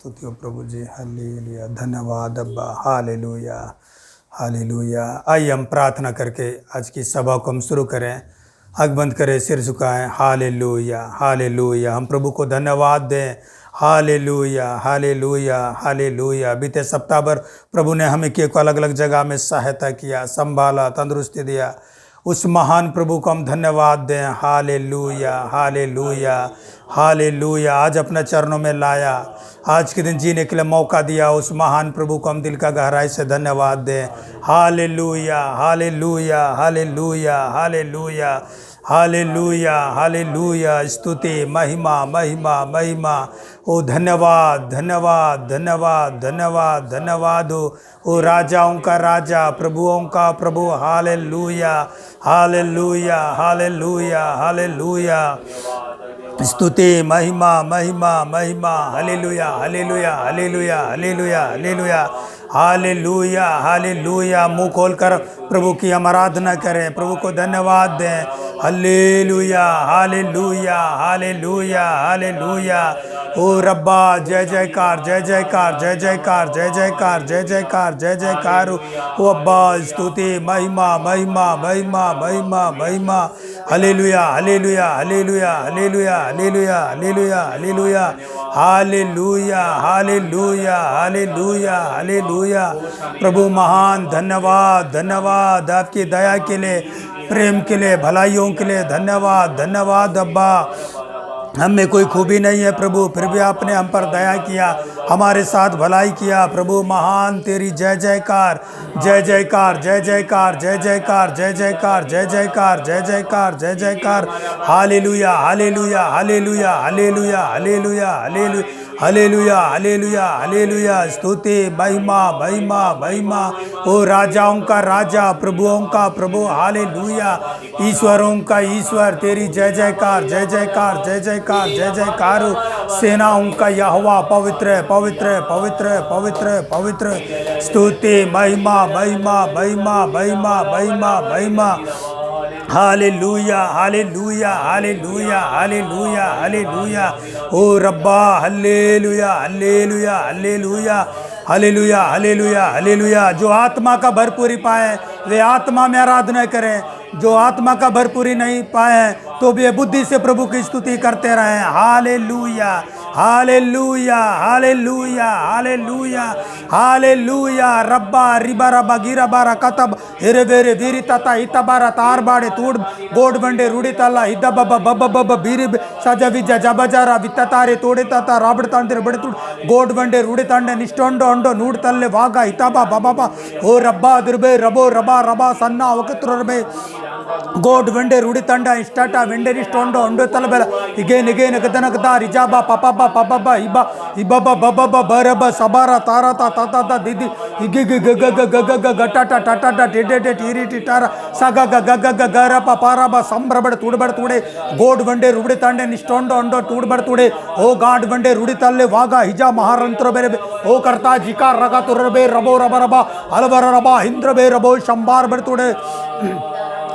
स्तुति हो प्रभु जी, हालेलुया, धन्यवाद अब्बा, हालेलुया, हालेलुया। आइए हम प्रार्थना करके आज की सभा को हम शुरू करें। आँख बंद करें, सिर झुकाएं। हालेलुया, हालेलुया। हम प्रभु को धन्यवाद दें। हालेलुया, हालेलुया, हालेलुया। बीते सप्ताह भर प्रभु ने हमें को अलग अलग जगह में सहायता किया, संभाला, तंदुरुस्ती दिया। उस महान प्रभु को हम धन्यवाद दें। हालेलुया, हालेलुया, हालेलुया। आज अपने चरणों में लाया, आज के दिन जीने के लिए मौका दिया। उस महान प्रभु को हम दिल का गहराई से धन्यवाद दें। हालेलुया, हालेलुया, हालेलुया, हालेलुया, हालेलुया, हालेलुया। स्तुति, महिमा, महिमा, महिमा। ओ धन्यवाद, धन्यवाद, धन्यवाद, धन्यवाद, धन्यवाद ओ राजाओं का राजा, प्रभुओं का प्रभु। हालेलुया, हालेलुया, हालेलुया, हालेलुया। स्तुति, महिमा, महिमा, महिमा। हालेलुया, हालेलुया, हालेलुया, हालेलुया, हालेलुया, हालेलुया, हालेलुया। मुंह खोलकर प्रभु की हम आराधना करें, प्रभु को धन्यवाद दें। हालेलुया, हालेलुया, हालेलुया, हालेलुया। ओ रब्बा, जय जयकार, जय जयकार, जय जयकार, जय जयकार, जय जयकार, जय जयकार। ओ अब्बा, स्तुति, महिमा, महिमा, महिमा, महिमा, महिमा। हालेलुया, हालेलुया, हालेलुया, हालेलुया, हालेलुया, हालेलुया, हालेलुया, हालेलुया, हालेलुया, हालेलुया, हालेलुया। प्रभु महान, धन्यवाद, धन्यवाद आपकी दया के लिए, प्रेम के लिए, भलाइयों के लिए। धन्यवाद, धन्यवाद अब्बा। हम में कोई खूबी नहीं है प्रभु, फिर भी आपने हम पर दया किया, हमारे साथ भलाई किया। प्रभु महान, तेरी जय जयकार, जय जयकार, जय जयकार, जय जयकार, जय जयकार, जय जयकार, जय जयकार, जय जयकार। हालेलुया, हालेलुया, हालेलुया, हालेलुया, हालेलुया, हालेलुया, हालेलुया, हालेलुया, हालेलुया। स्तुति, महिमा, महिमा, महिमा। ओ राजाओं का राजा, प्रभुओं का प्रभु। हालेलुया, ईश्वरों का ईश्वर, तेरी जय जयकार, जय जयकार, जय जयकार, जय जयकार। सेनाओं का यहोवा, पवित्र, पवित्र, पवित्र, पवित्र, पवित्र। स्तुति, महिमा, महिमा, महिमा, महिमा, महिमा, महिमा। हालेलुया, हालेलुया, हालेलुया, हालेलुया, हालेलुया। ओ रब्बा, हालेलुया, हालेलुया, हालेलुया, हालेलुया, हालेलुया, हालेलुया। जो आत्मा का भरपूरी पाए वे आत्मा में आराधना करें, जो आत्मा का भरपूरी नहीं पाए तो वे बुद्धि से प्रभु की स्तुति करते रहें। हालेलुया, हालेलुया, हालेलुया, हालेलुया, हालेलुया। रब्बा, रिबा रबा, गिरा बारा कतब हेरे बेरे वीरी तता हितबारा तार बाड़े तूड़ गोड बंडे रूढ़ी तला हिद्दा बब बब बब बीरी सजा विजा जबजारा वित्तारे तोड़े तता राबड़ तांडे बड़े तूड़ गोड बंडे रूढ़ी तांडे निष्ठोंडो अंडो नूड़ तल्ले वागा हिताबा बाबा। ओ रब्बा दुर्बे रबो रबा रबा सन्ना वकत्र रबे गोड वेंडे रूढ़ी तंडा इष्टाटा वेंडे निष्ठोंडो अंडो तलबेला इगे निगे नगदनगदा रिजाबा पापा पापा इबा इबाबा बाबा बरबा सबारा तारा ता ता ता दीदी इगे ग ग ग ग ग ग गटाटा टाटा टेडे टे टीरी टिटारा सागा ग ग ग ग गरा पारा बा संब्रबड़ तुड़बड़ तुड़े गोड वेंडे रूढ़ी तंडे निष्ठोंडो अंडो तुड़बड़ तुड़े ओ गाड वेंडे रूढ़ी तल्ले वागा हिजा महारंत्र बेरे ओ करता जिका रगा तुरबे रबो रबा रबा अलबर रबा इंद्र बे रबो शंबार बड़ तुड़े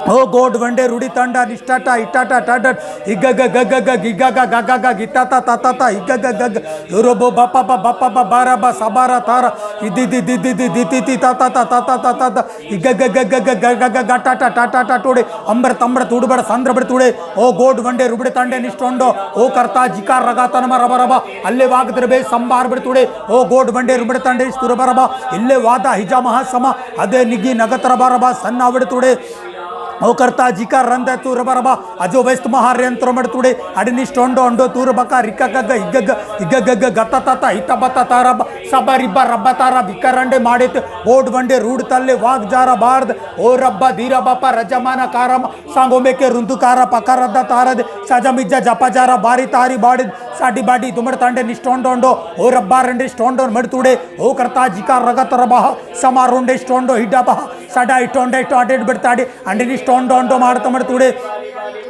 ओ गोड वंडे रूढ़ी तंडा निष्ठाटा इटाटा टाटा इग ग ग ग ग गिगा ग ग ग गिताता ताता ता इग ग ग ग योरोबो बापा बापा बारा बा सबारा तारा इदी दी दी दी दी दी ती ताता ता ताता ताता ता इग ग ग ग ग ग ग गटाटा टाटा टोड़े अंबर तंबर तुड़बड़ संद्रबड़ तुड़े ओ गोड वंडे रूढ़ी तंडे निष्ठोंडो ओ करता जिका रगा तनमा रबा रबा अल्ले वागद्रबे संबार बड़ तुड़े ओ गोड वंडे रूढ़ी तंडे स्तुरबा रबा इल्ले वादा हिजा महासमा अदे निगी नगत रबा रबा सन्ना बड़ तुड़े ओ करता जिका रंद तू रबा रबा अजो वेस्ट महार्यंत्र मड़ तुड़े अडिनिष्ठोंडो अंडो तूर बका रिका गग इग गग गता ताता हिता बता तारा सबा रिब्बा रब्बा तारा बिकरंडे माड़े गोड वंडे रूढ़ तल्ले वाग जारा बार्द ओ रब्बा धीरा बापा रजमाना कारम सांगो में के रुंदुकारा पकारदा तारद सजा मिज्जा जपा जारा बारी तारी बाड़िद साडी बाडी तुमड़ तांडे निष्ठोंडो अंडो ओ रब्बा रंडे स्टोंडो मड़ तुड़े ओ करता जिका रगत रबा समारोंडे स्टोंडो हिडा बहा सडा इटोंडे स्टार्टेड बिड़ताडे अंडे स्टोंडो अंडो मारता मड़ तुड़े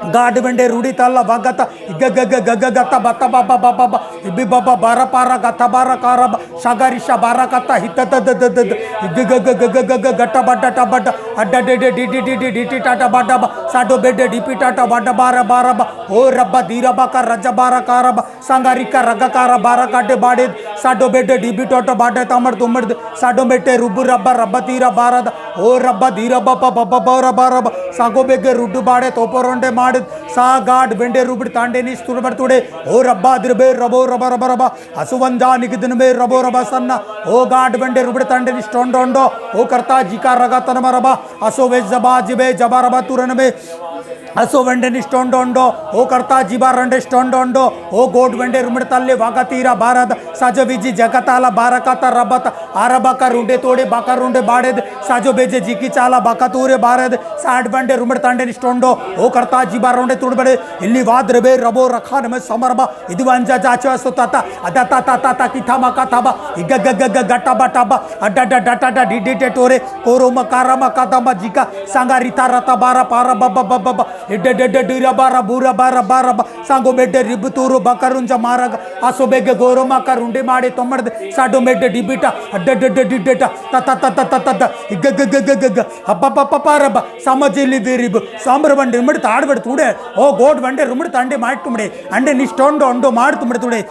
गाड वेंडे रूढ़ी तल्ला वागता इग ग ग ग ग गता बता बाबा बाबा इबी बाबा बारा पारा गता बारा कारब शागारिशा बारा कता हित द द द इग ग ग ग ग ग गटा बटा टबट अड्डा डे डे डी डी डी डी डी टाटा बाडा साडो बेडे डीपी टाटा बाडा बारा बारा ओ रब्बा धीरा बाका रजा बारा कारब संगारिका रगा कार बारा काटे बाड़े साडो बेटे डिबी टोटो बाटे तमड़ तुमड़ साडो बेटे रुबु रब्बा रब्बा तीरा बारद ओ रब्बा धीरा बब्बा बब्बा बौरा बारब सागो बेगे रुड्डु बाड़े तोपरोंडे माडिद सा गाड बेंडे रुबिड तांडे नी स्तुड़बड़ तुड़े ओ रब्बा दिरबे रबो रबा रबा रबा असुवंजा निगिदिन में रबो रबा सन्ना ओ गाड बेंडे रुबिड तांडे नी स्टोंडोंडो ओ करता जिका रगा तनमा रबा असो वे जबा जिबे जबा रबा तुरन में असो वेंडे निष्टोंडोंडो ओ करता जिबा रंडे स्टोंडोंडो ओ गोड वेंडे रुमड़तल्ले वागा तीरा बारद साजो विजी जगताला बारकाता रबत आरबाका रुंडे तोड़े बाका रुंडे बाड़ेद साजो बेजे जिकी चाला बाका तूरे बारद साड वेंडे रुमड़तांडे निष्टोंडो ओ करता जिबा रोंडे तुड़बड़े इल्ली वाद रबे रबो रखा नमे समरबा इदि वंजा जाचो सुताता अदाता ताता ता किथामा काथाबा इगगगग गटाबा टाबा अडडा डटाडा डिडिटे टोरे कोरोमा कारामा कादामा जिका सांगा रिता रता बारा पारा बब्बा बब्बा इड्डा बारा बूरा बारा बारा सांगो बेटे रिबुतूरू बकरुंज मारग आसो बेगे गोरोमा का रुंडे माड़े तोमड़ साडो बेटे डिबिटा अड्डा तता तता तता इगगगगग हब्बा समझिली दिरिब सांबर बंडे रुमड़ ताड़बड़ तुड़े ओ गोड बंडे रुमड़ तांडे माटुमड़े अंडे निष्टोंडो अंडो माडुमड़े तुड़े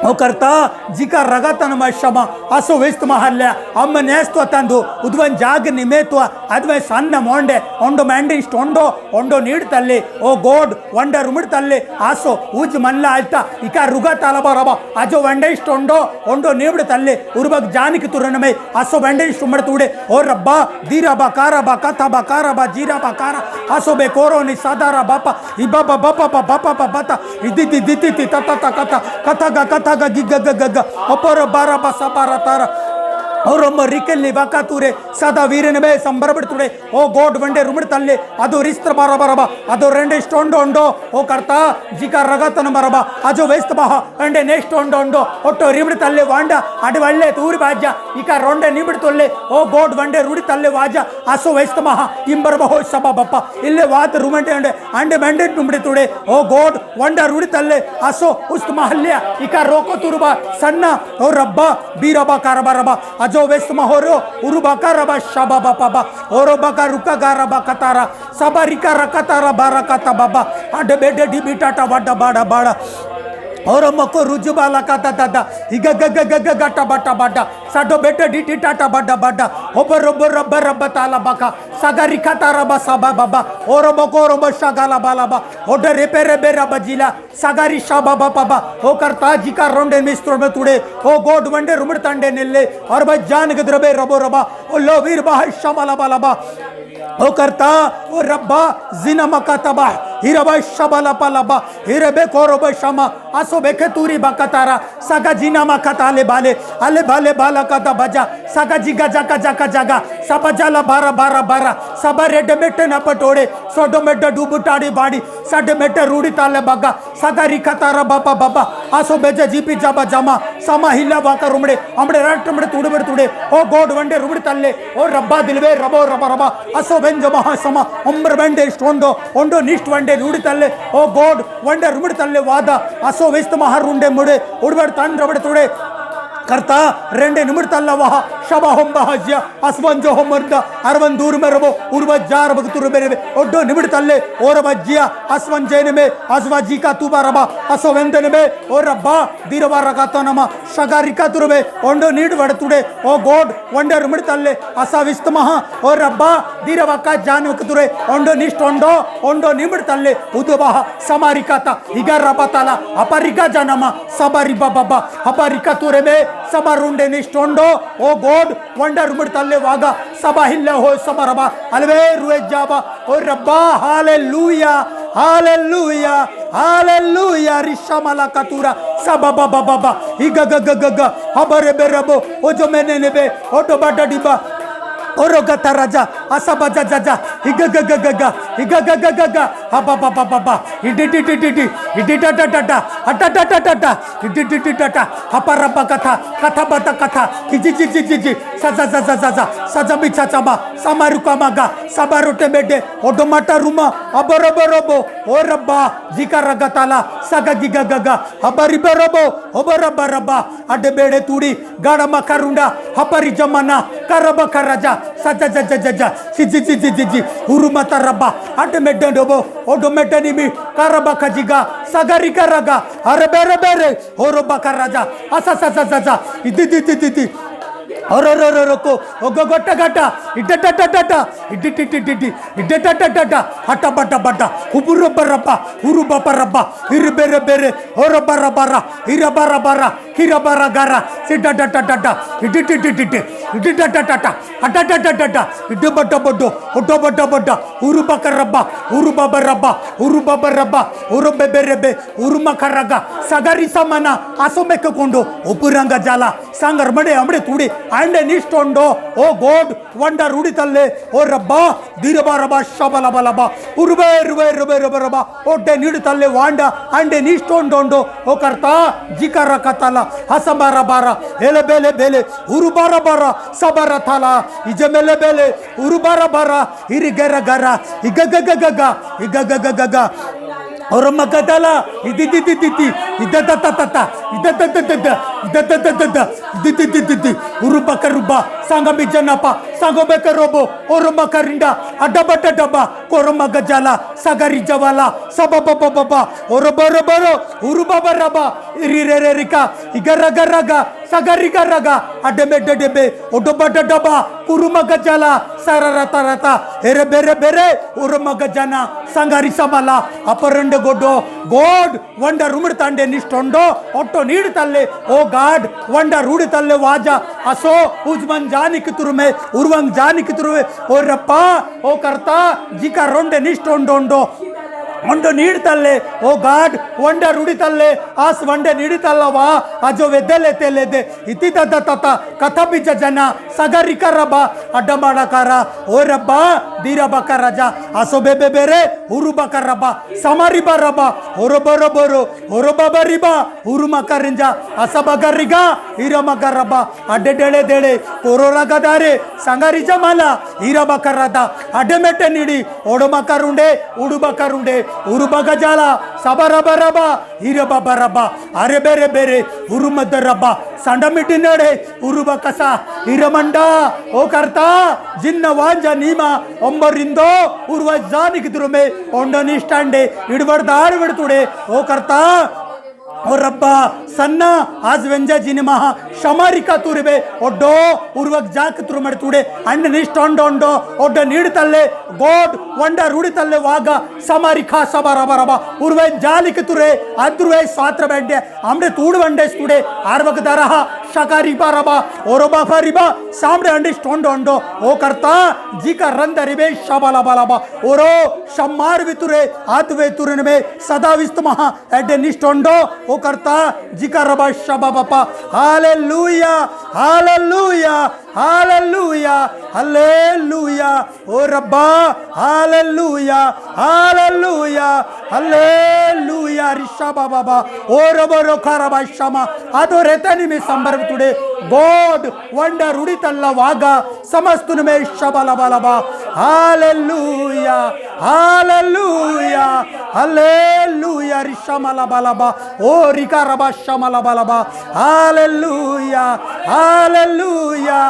ओ करता जिका रगतन मशमा असो वेस्त महल्ल्या अम्म नेस्तो तंदु उद्वन जाग निमेत्वा अद्वे सन्न मोंडे ओंडो मैंडिस्ट ओंडो ओंडो नीडतल्ले ओ गोड वंड रुमडतल्ले आसो ऊज मल्ल आल्ता इका रुगताल बरबा अजो वंडेस्ट ओंडो ओंडो नीडतल्ले उर्बग जानिक तुरनमे असो वंडेस्ट उमडतुडे ओ रब्बा दीराबा कारबा कथबा कारबा जीराबा कारा असो बे कोरोनी सादारा बापा इबाबा बापा बापा बता इदि दिति तता कथा कथा गिग अपर बारा बसा बारा तारा और रिकल्ली वाकातूरे सदा वीरन में संबरबड़तुड़े ओ गोड वंडे रुमड़तल्ले अदो रिस्त्र बारा बरबा अदो रेंडे स्टोंडो ओंडो ओ करता जिका रगतन बरबा अजो वेस्त बहा रेंडे नेक्स्ट ओंडो ओंडो ओटो रिमड़तल्ले वांडा अडवल्ले तूरी बाजा इका रोंडे निबड़तल्ले ओ गोड वंडे रुड़तल्ले वाजा असो वेस्त महा इंबर बहो सबा बप्पा इल्ले वात रुमंडे अंडे अंडे मंडे नुमड़तुड़े ओ गोड वंडा रुड़तल्ले असो उस्त महल्ल्या इका रोको तुरुबा सन्ना ओ रब्बा बीरबा कारबरबा जो वेस्ट महोरो उरुबाका रबा शाबा बाबा ओरोबाका रुका गारबा कतारा सबरिका रकतारा बारकता बाबा अड बेडे डिबिटाटा बड़ा बड़ा बड़ा और मको रुजुबाला कता दादा गटा बटा बड़ा साडो बेटे डिटी टाटा बड़ा बड़ा ओबर ओबर रब्बर रब्ब ताला बाका सगरी कतारा बसाबा बाबा और मको रोब शगाला बालाबा ओडे रेपे रेबे रबजिला सगरी शाबा बाबा ओ करता जिका रोंडे मिस्त्रो में तुड़े ओ गोड वंडे रुमड़ तंडे नेले और बस जान गद्रबे रबो रबा ओ लोवीर बाह शमाला बालाबा ओ करता ओ रब्बा जिना मकातबा हिरबा शबला पलबा हिरबे कोरब शमा असो बेखे तूरी बकतारा सगा जिना मकाताले बाले अले बाले बाला कता बजा सगा जिगा जका जका जगा सब जला बारा बारा बारा सब रेड मेटे न पटोड़े सोडो मेटे डूबुटाड़ी बाड़ी साडे मेटे रूड़ी ताले बगा सगा रिकतारा बाबा बाबा असो बेजे जीपी जबा जमा समा हिला वाका रुमड़े अमड़े रटमड़े तुड़बड़े तुड़े ओ गोड वंडे रुमड़े तल्ले ओ रब्बा दिलवे रबो रबा रबा असो बेंज महासमा उम्र वंडे स्टोंडो ओंडो निष्ट वंडे रुड़तल्ले ओ गोड वंडे रुमड़तल्ले वादा असो वेस्त महार रुंडे मुड़े उड़बड़ तंड रबड़े तुड़े करता रेंडे निमिड़तल्ला वहा शबा होम बहज्या अस्वंजो होम मर्दा अरवन दूर में रबो उर्व जार बगतुर बेरे ओडो निमिड़तल्ले और बज्जिया अस्वंजेने में अस्वाजी का तुबा रबा असो वेंदने में और रब्बा दीरवा रगातो नमा शगारिका तुरबे ओंडो नीड वड़तुडे ओ गोड वंडे निमिड़तल्ले असा विस्तमहा और रब्बा दीरवा का जान वकतुरे ओंडो निष्ट ओंडो ओंडो निमिड़तल्ले उदबा समारिकाता इगर रबाताला अपरिका जनमा सबरी बाबा अपरिका तुरे में सबरुंडे निष्टोंडो ओ गोड वंडर रुमड़तल्ले वागा सबा हिल्ला हो समरबा अलवे रुए जाबा ओ रब्बा हालेलुया हालेलुया हालेलुया रिशामला कतूरा सबा बाबा बाबा इगगगगग हबरे बेरबो ओ जो मैंने नेबे ओटो बाटा डिबा ओरो गता राजा असबा जजा हिगगगगग हबा बाबा बाबा इडिटिटिटिटि इडिटाटाटा अटाटाटाटा इडिटिटिटाटा हपरबा कथा कथा बता कथा किजिजिजिजि सजा सजा बिचा चबा समारुका मगा सबरोटे बेडे ओडोमाटा रुमा अबरबरबो ओ रब्बा जिका रगताला सगगिगगग हबरिबरबो ओबरबरबा अडे बेडे तुडी गाडमा करुंडा हपरि जमना करब करजा सजा जजा जजा सिजी जिजी जिजी उरुमता रब्बा अट मेडोबो ओडो मेडनिमी करबा खजिगा सगरी करगा अरे बेरे बेरे ओरोबा कराजा असा ससा ससा इदी दी दी दी को ओगो गट्टा गट्टा इड्डटा इड्डिटिटिटिटि इड्डटा हट बट बट उबुर बरब्ब उरु बरब्ब इर बेरे बेरे ओर बर बर इर बर बर किर बर गर सिड्डट इड्डिटिटिटि इड्डटा हटटट इड्ड बट बड्डो ओडो बट बड्ड उरु बकरब्ब उरु बरब्ब उरु बरब्ब उरु बेबेरेबे उरु मकरग सगरी समನ ಆಸೋಮೆಕ್ಕೊಂಡು ಒಪುರಂಗ ಜಾಲ ಸಂಗರ್ ಮಡೆ ಅಮಡೆ ತುಡಿ ಅಂಡೆ ನಿಷ್ಟೊಂಡೋ ಓ ಗೋಡ್ ವಂಡರ್ ಉಡಿತಲ್ಲೆ ಓ ರಬ್ಬ ದಿರಬರಬ ಶಬಲಬಲಬ ಉರುಬೆ ರುಬೆ ರುಬೆ ರಬರಬ ಒಡ್ಡೆ ನಿಡುತ್ತಲ್ಲೆ ವಾಂಡ ಅಂಡೆ ನಿಷ್ಟೊಂಡೊಂಡೋ ಓ ಕರ್ತ ಜಿಕರ ಕತಲ ಹಸಬರ ಬರ ಎಲೆ ಬೆಲೆ ಬೆಲೆ ಉರುಬರ ಬರ ಸಬರ ತಲ ಇಜಮೆಲೆ ಬೆಲೆ ಉರುಬರ ಬರ ಇರಿಗೆರ ಗರ ಇಗಗಗಗಗ ಇಗಗಗಗಗ औरम्मा कतला इदिदिदिदिदि इदतततत इदतततत इदतततत इदिदिदिदिदि उरुबकरुबा संगमि जनप संगोबेकरोबो औरम्मा करिंडा अडबट डब कोरम्मा गजला सगरि जवला सबबबबब औरबरबरो उरुबबरब इरिरेरिका इगरगरग सगरिगरग अडमेडडेबे ओडबट डब कुरुमा गजला सररतरत एरे बेरे बेरे उरुमा गजना संगरि समला अपरंड गोडो गोड वंडर उमड़तांडे निष्ठोंडो ओट्टो नीडतल्ले ओ गाड वंडर उड़तल्ले वाजा असो उजमन जानिक तुरुमे उर्वंग जानिक तुरुमे ओ रप्पा ओ कर्ता जिका रोंडे निष्ठोंडोंडो ಒಂಡು ನೀಡ್ತಲ್ಲೆ ಓ ಗಾಡ್ ವಂಡರ್ ಉಡಿತಲ್ಲೆ ಆಸ್ ವಂಡೆ ನೀಡಿತಲ್ಲವಾ ಅಜೋ ವೆದ್ದಲೆ ತೆಲೆದೆ ಇತಿತತ ತತ ಕಥಬಿಜ ಜನ ಸಗರಿಕರಬ ಅಡ್ಡ ಮಾಡಕಾರ ಓ ರಬ್ಬ ದೀರಬಕ ರಜ ಅಸೋ ಬೇಬೆ ಬೇರೆ ಉರುಬಕರಬ ಸಮರಿ ಬರಬ ಹೊರಬರಬರು ಹೊರಬರಿಬ ಉರುಮಕರಿಂಜ ಅಸಬಗರಿಗ ಇರಮಗರಬ ಅಡ್ಡೆಡೆಳೆ ದೇಳೆ ಕೊರೋರಗದಾರೆ ಸಂಗರಿ ಜಮಲ ಇರಬಕರದ ಅಡ್ಡೆಮೆಟ್ಟೆ ನೀಡಿ ಓಡಮಕರುಂಡೆ ಉಡುಬಕರುಂಡೆ ಉರುಬಗಜಾಲ ಸಬರಬರಬ ಹಿರಬರಬ ಅರೆ ಬೇರೆ ಬೇರೆ ಉರುಮದರಬ ಸಂಡಮಿಟ್ಟಿ ನಡೆ ಉರುಬ ಕಸ ಹಿರಮಂಡ ಓ ಕರ್ತ ಜಿನ್ನ ವಾಂಜ ನೀಮ ಒಂಬರಿಂದೋ ಉರ್ವ ಜಾನಿಗೆ ತುರುಮೆ ಒಂಡನಿಷ್ಟಾಂಡೆ ಇಡ್ಬಡ್ದಾರು ಬಿಡ್ತುಡೆ ಓ ಕರ್ತ ओ रब्बा सन्ना आज वेंजा जिने महा शमारिका तुरबे ओड्डो उर्वक जाक तुरुमड तुडे अंड निष्टोंडोंडो ओड्ड नीडतल्ले गोड वंड रुडितल्ले वाग समारिका सबरबरबा उर्वे जालिक तुरे अद्रुवे स्वात्र बेंडे आमडे तूड वंडे तुडे आर्वक दरह शकारी बरबा ओरोबा फरिबा सामडे अंडे स्टोंडोंडो ओ करता जिका रंदरिबे शबला बलबा ओरो शमार वितुरे आतवे तुरनमे सदा विस्त महा एड्डे निष्टोंडो ओ करता जिका रबा शबाबा हालेलुया हालेलुया हालेलुया हालेलुया ओ रब्बा हालेलुया हालेलुया हालेलुया रिशबा बाबा ओ रबरो खरबा शमा ಅದು ರೆತನಿಮೆ ಸಂಬರವಿತುಡೆ ಗೋಡ್ ವಂಡರ್ ಉಡಿತಲ್ಲ ವಾಗ ಸಮಸ್ತುನಮೆ ಶಬಲ ಬಲಬ ಹಾಲೆಲೂಯಾ ಹಾಲೆಲೂಯಾ ಹಾಲೆಲೂಯಾ ರಿಶಮಲ ಬಲಬ ಓ ರಿಕರಬ ಶಮಲ ಬಲಬ ಹಾಲೆಲೂಯಾ ಹಾಲೆಲೂಯಾ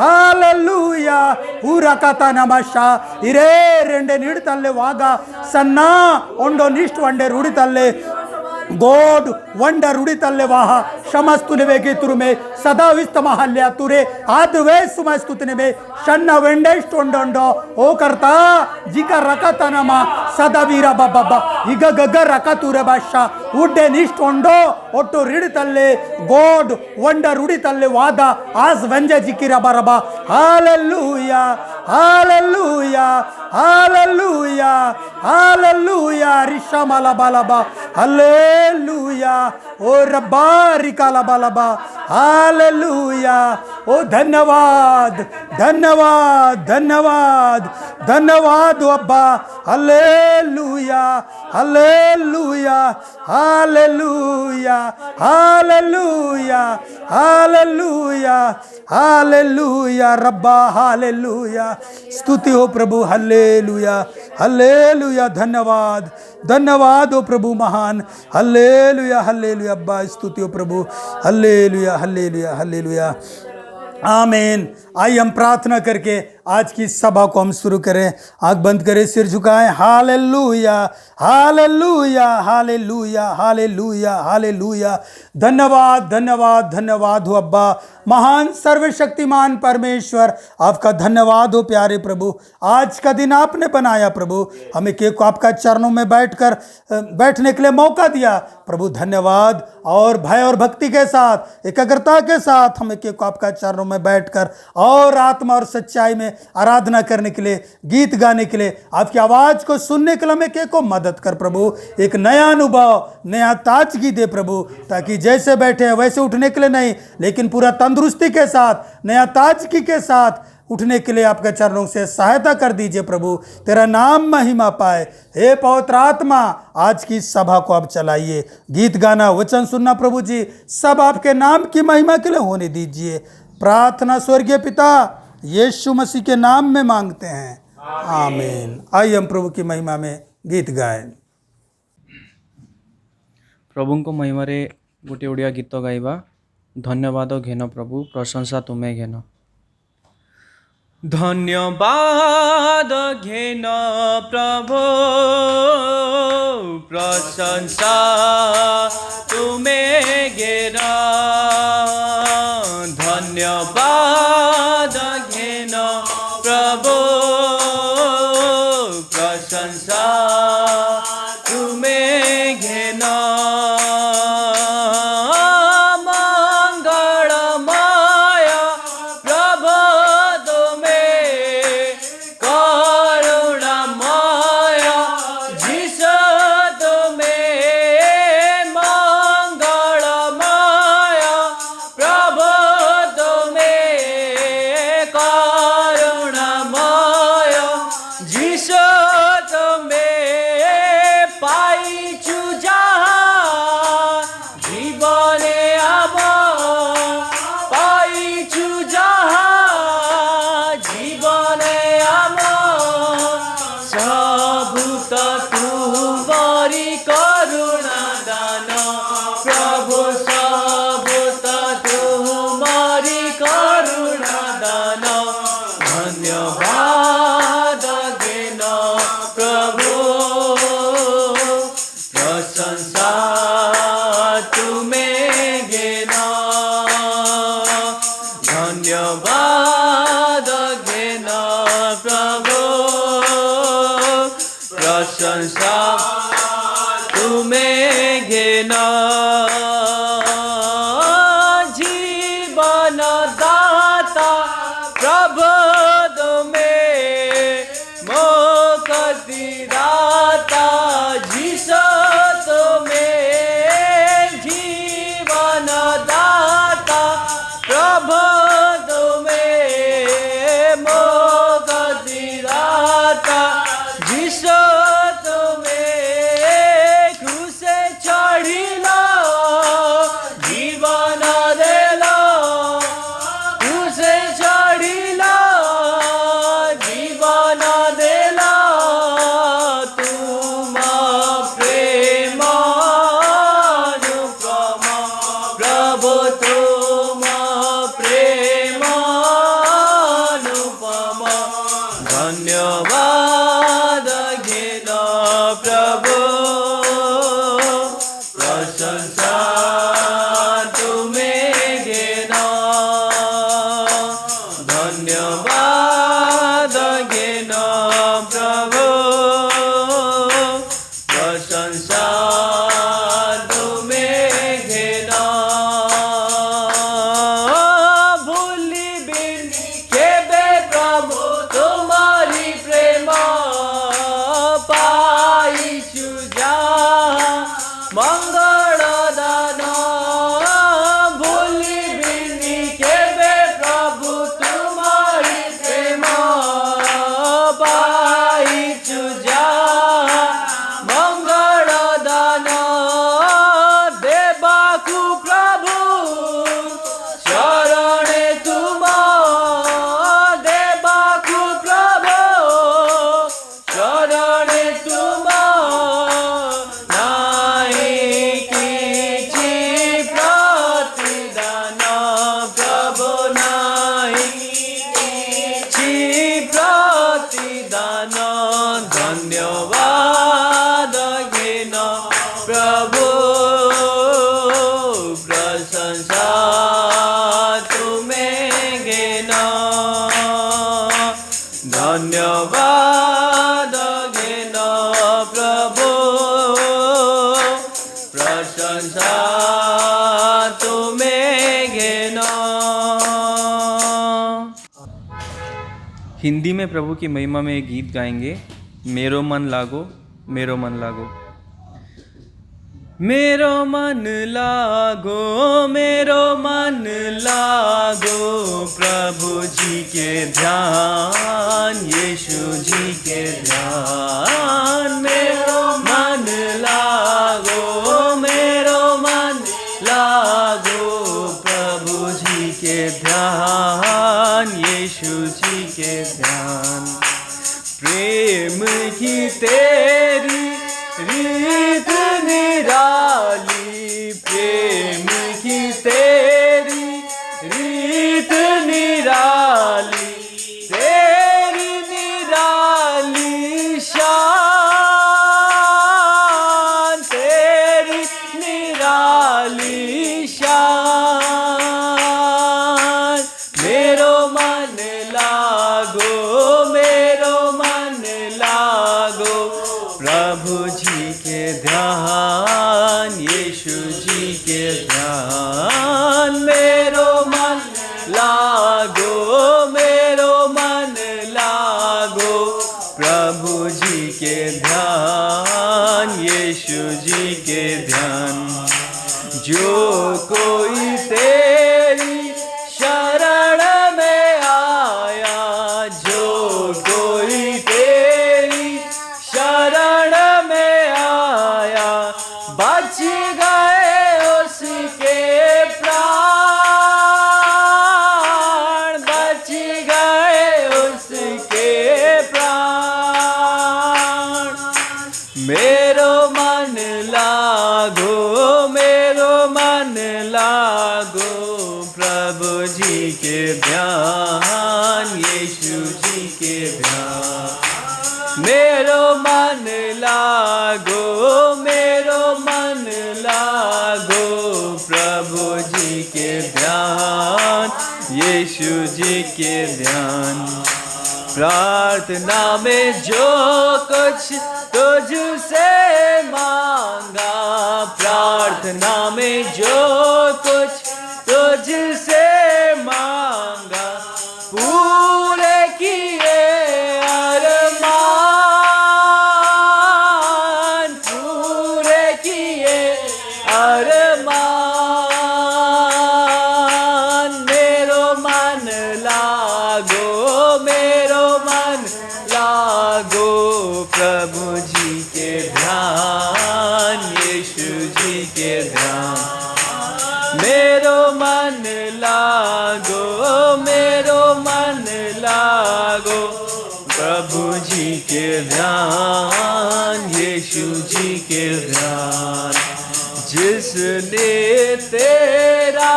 ಹಾಲೆಲೂಯಾ ಉರಕತ ನಮಶ ಇರೇ ರೆಂಡೆ ನೀಡುತ್ತಲ್ಲೆ ವಾಗ ಸಣ್ಣ ಒಂಡೋ ನಿಷ್ಠ ವಂಡೆ ರೂಡಿತಲ್ಲೆ गोड वंडर उड़ितल्ले वाह शमस्तुने वेगे तुरुमे सदा विस्त महल्य तुरे आदवे सुमस्तुतने में शन्न वेंडेस्ट ओंडोंडो ओ करता जिका रकतनम सदा वीर बब्बा इग गग रकतुरे भाषा उड्डे निष्ठ ओंडो ಒಟ್ಟು ರಿಡಿತಲ್ಲೆ ಗೋಡ್ ವಂಡರ್ ಉಡಿತಲ್ಲೆ ವಾದ ಆಸ್ ವಂಜ ಜಿಕ್ಕಿರ ಬರಬ ಹಾಲೆಲೂಯಾ ಹಾಲೆಲೂಯಾ ಹಾಲೆಲೂಯಾ ಹಾಲೆಲೂಯಾ ರಿಶಮಲ ಬಲಬ हालेलुया ओ रब्बारी काला बलबा हालेलुया ओ धन्यवाद धन्यवाद धन्यवाद धन्यवाद अब्बा हालेलुया हालेलुया हालेलुया हालेलुया हालेलुया हालेलुया रब्बा हालेलुया स्तुति हो प्रभु हालेलुया हालेलुया धन्यवाद धन्यवाद हो प्रभु महान हालेलुया हालेलुया अब्बा स्तुति हो प्रभु हालेलुया हालेलुया हालेलुया आमीन। आइए हम प्रार्थना करके आज की सभा को हम शुरू करें। आंख बंद करें, सिर झुकाएं। हालेलुया, हालेलुया, हालेलुया, हालेलुया, हालेलुया। धन्यवाद, धन्यवाद, धन्यवाद हो अब्बा, महान सर्वशक्तिमान परमेश्वर। आपका धन्यवाद हो प्यारे प्रभु। आज का दिन आपने बनाया प्रभु, हमें को आपका चरणों में बैठने के लिए मौका दिया प्रभु। धन्यवाद। और भय और भक्ति के साथ, एकाग्रता के साथ हमें को आपका चरणों में बैठकर और आत्मा और सच्चाई में आराधना करने के लिए, गीत गाने के लिए, आपकी आवाज को सुनने के लिए हमें को मदद कर प्रभु। एक नया अनुभव, नया ताजगी दे प्रभु, ताकि जैसे बैठे हैं वैसे उठने के लिए नहीं, लेकिन पूरा तंदुरुस्ती के साथ, नया ताजगी के साथ उठने के लिए आपके चरणों से सहायता कर दीजिए प्रभु। तेरा नाम महिमा पाए। हे पवित्र आत्मा, आज की सभा को आप चलाइए। गीत गाना, वचन सुनना प्रभु जी, सब आपके नाम की महिमा के लिए होने दीजिए। प्रार्थना स्वर्गीय पिता यीशु मसीह के नाम में मांगते हैं, आमीन। आइए हम प्रभु की महिमा में गीत गाएं। प्रभु को महिमारे गोटे ओडिया गीत गाइबा। धन्यवाद घेन प्रभु, प्रशंसा तुम्हें घेन। धन्यवाद घेन प्रभु, प्रशंसा तुम्हें घेन। धन्यवाद घेन प्रभु, प्रशंसा तुम्हें घेन। प्रशंसा तुम्हें घेन। जीवन दाता प्रभु तुम्हें, मुक्ति दाता जीसस तुम्हें। जीवन दाता प्रभु तुम्हें, मुक्ति दाता जीसस धन्यवाद घेन प्रभु प्रशंसा तुम्हें घेन। हिंदी में प्रभु की महिमा में एक गीत गाएंगे, मेरो मन लागो मेरो मन लागो। मेरो मन लागो मेरो मन लागो प्रभु जी के ध्यान यीशु जी के ध्यान। मेरो मन लागो मेरो मन लागो प्रभु जी के ध्यान यीशु जी के ध्यान। प्रेम की तेरी रीत निराली प्रेम की तेरी रीत निराली तेरी निराली शान तेरी निराली शान। मेरो मन लागो मेरो मन लागो प्रभु जी के ध्यान यीशु जी के ध्यान। मेरो मन लागो मेरो मन लागो प्रभु जी के ध्यान यीशु जी के ध्यान। जो कोई तेरी शरण में आया जो कोई तेरी शरण में आया बच गए उसके प्राण बच गए उसके प्राण। मेरो मन लागो मेरो मन लागो प्रभु जी के ध्यान यीशु जी के ध्यान। मेरो मन लागो मेरो मन लागो प्रभु जी के ध्यान यीशु जी के ध्यान। प्रार्थना में जो कुछ तुझसे मांगा प्रार्थना में जो कुछ तुझसे मांगा पूरे किए अरमान पूरे किए अरमान। मेरो मन लागो मेरो मन लागो प्रभु जी के ध्यान यीशु जी के ध्यान। मेरो मन लागो मेरो मन लागो प्रभु जी के ध्यान यीशु जी के ध्यान। जिसने तेरा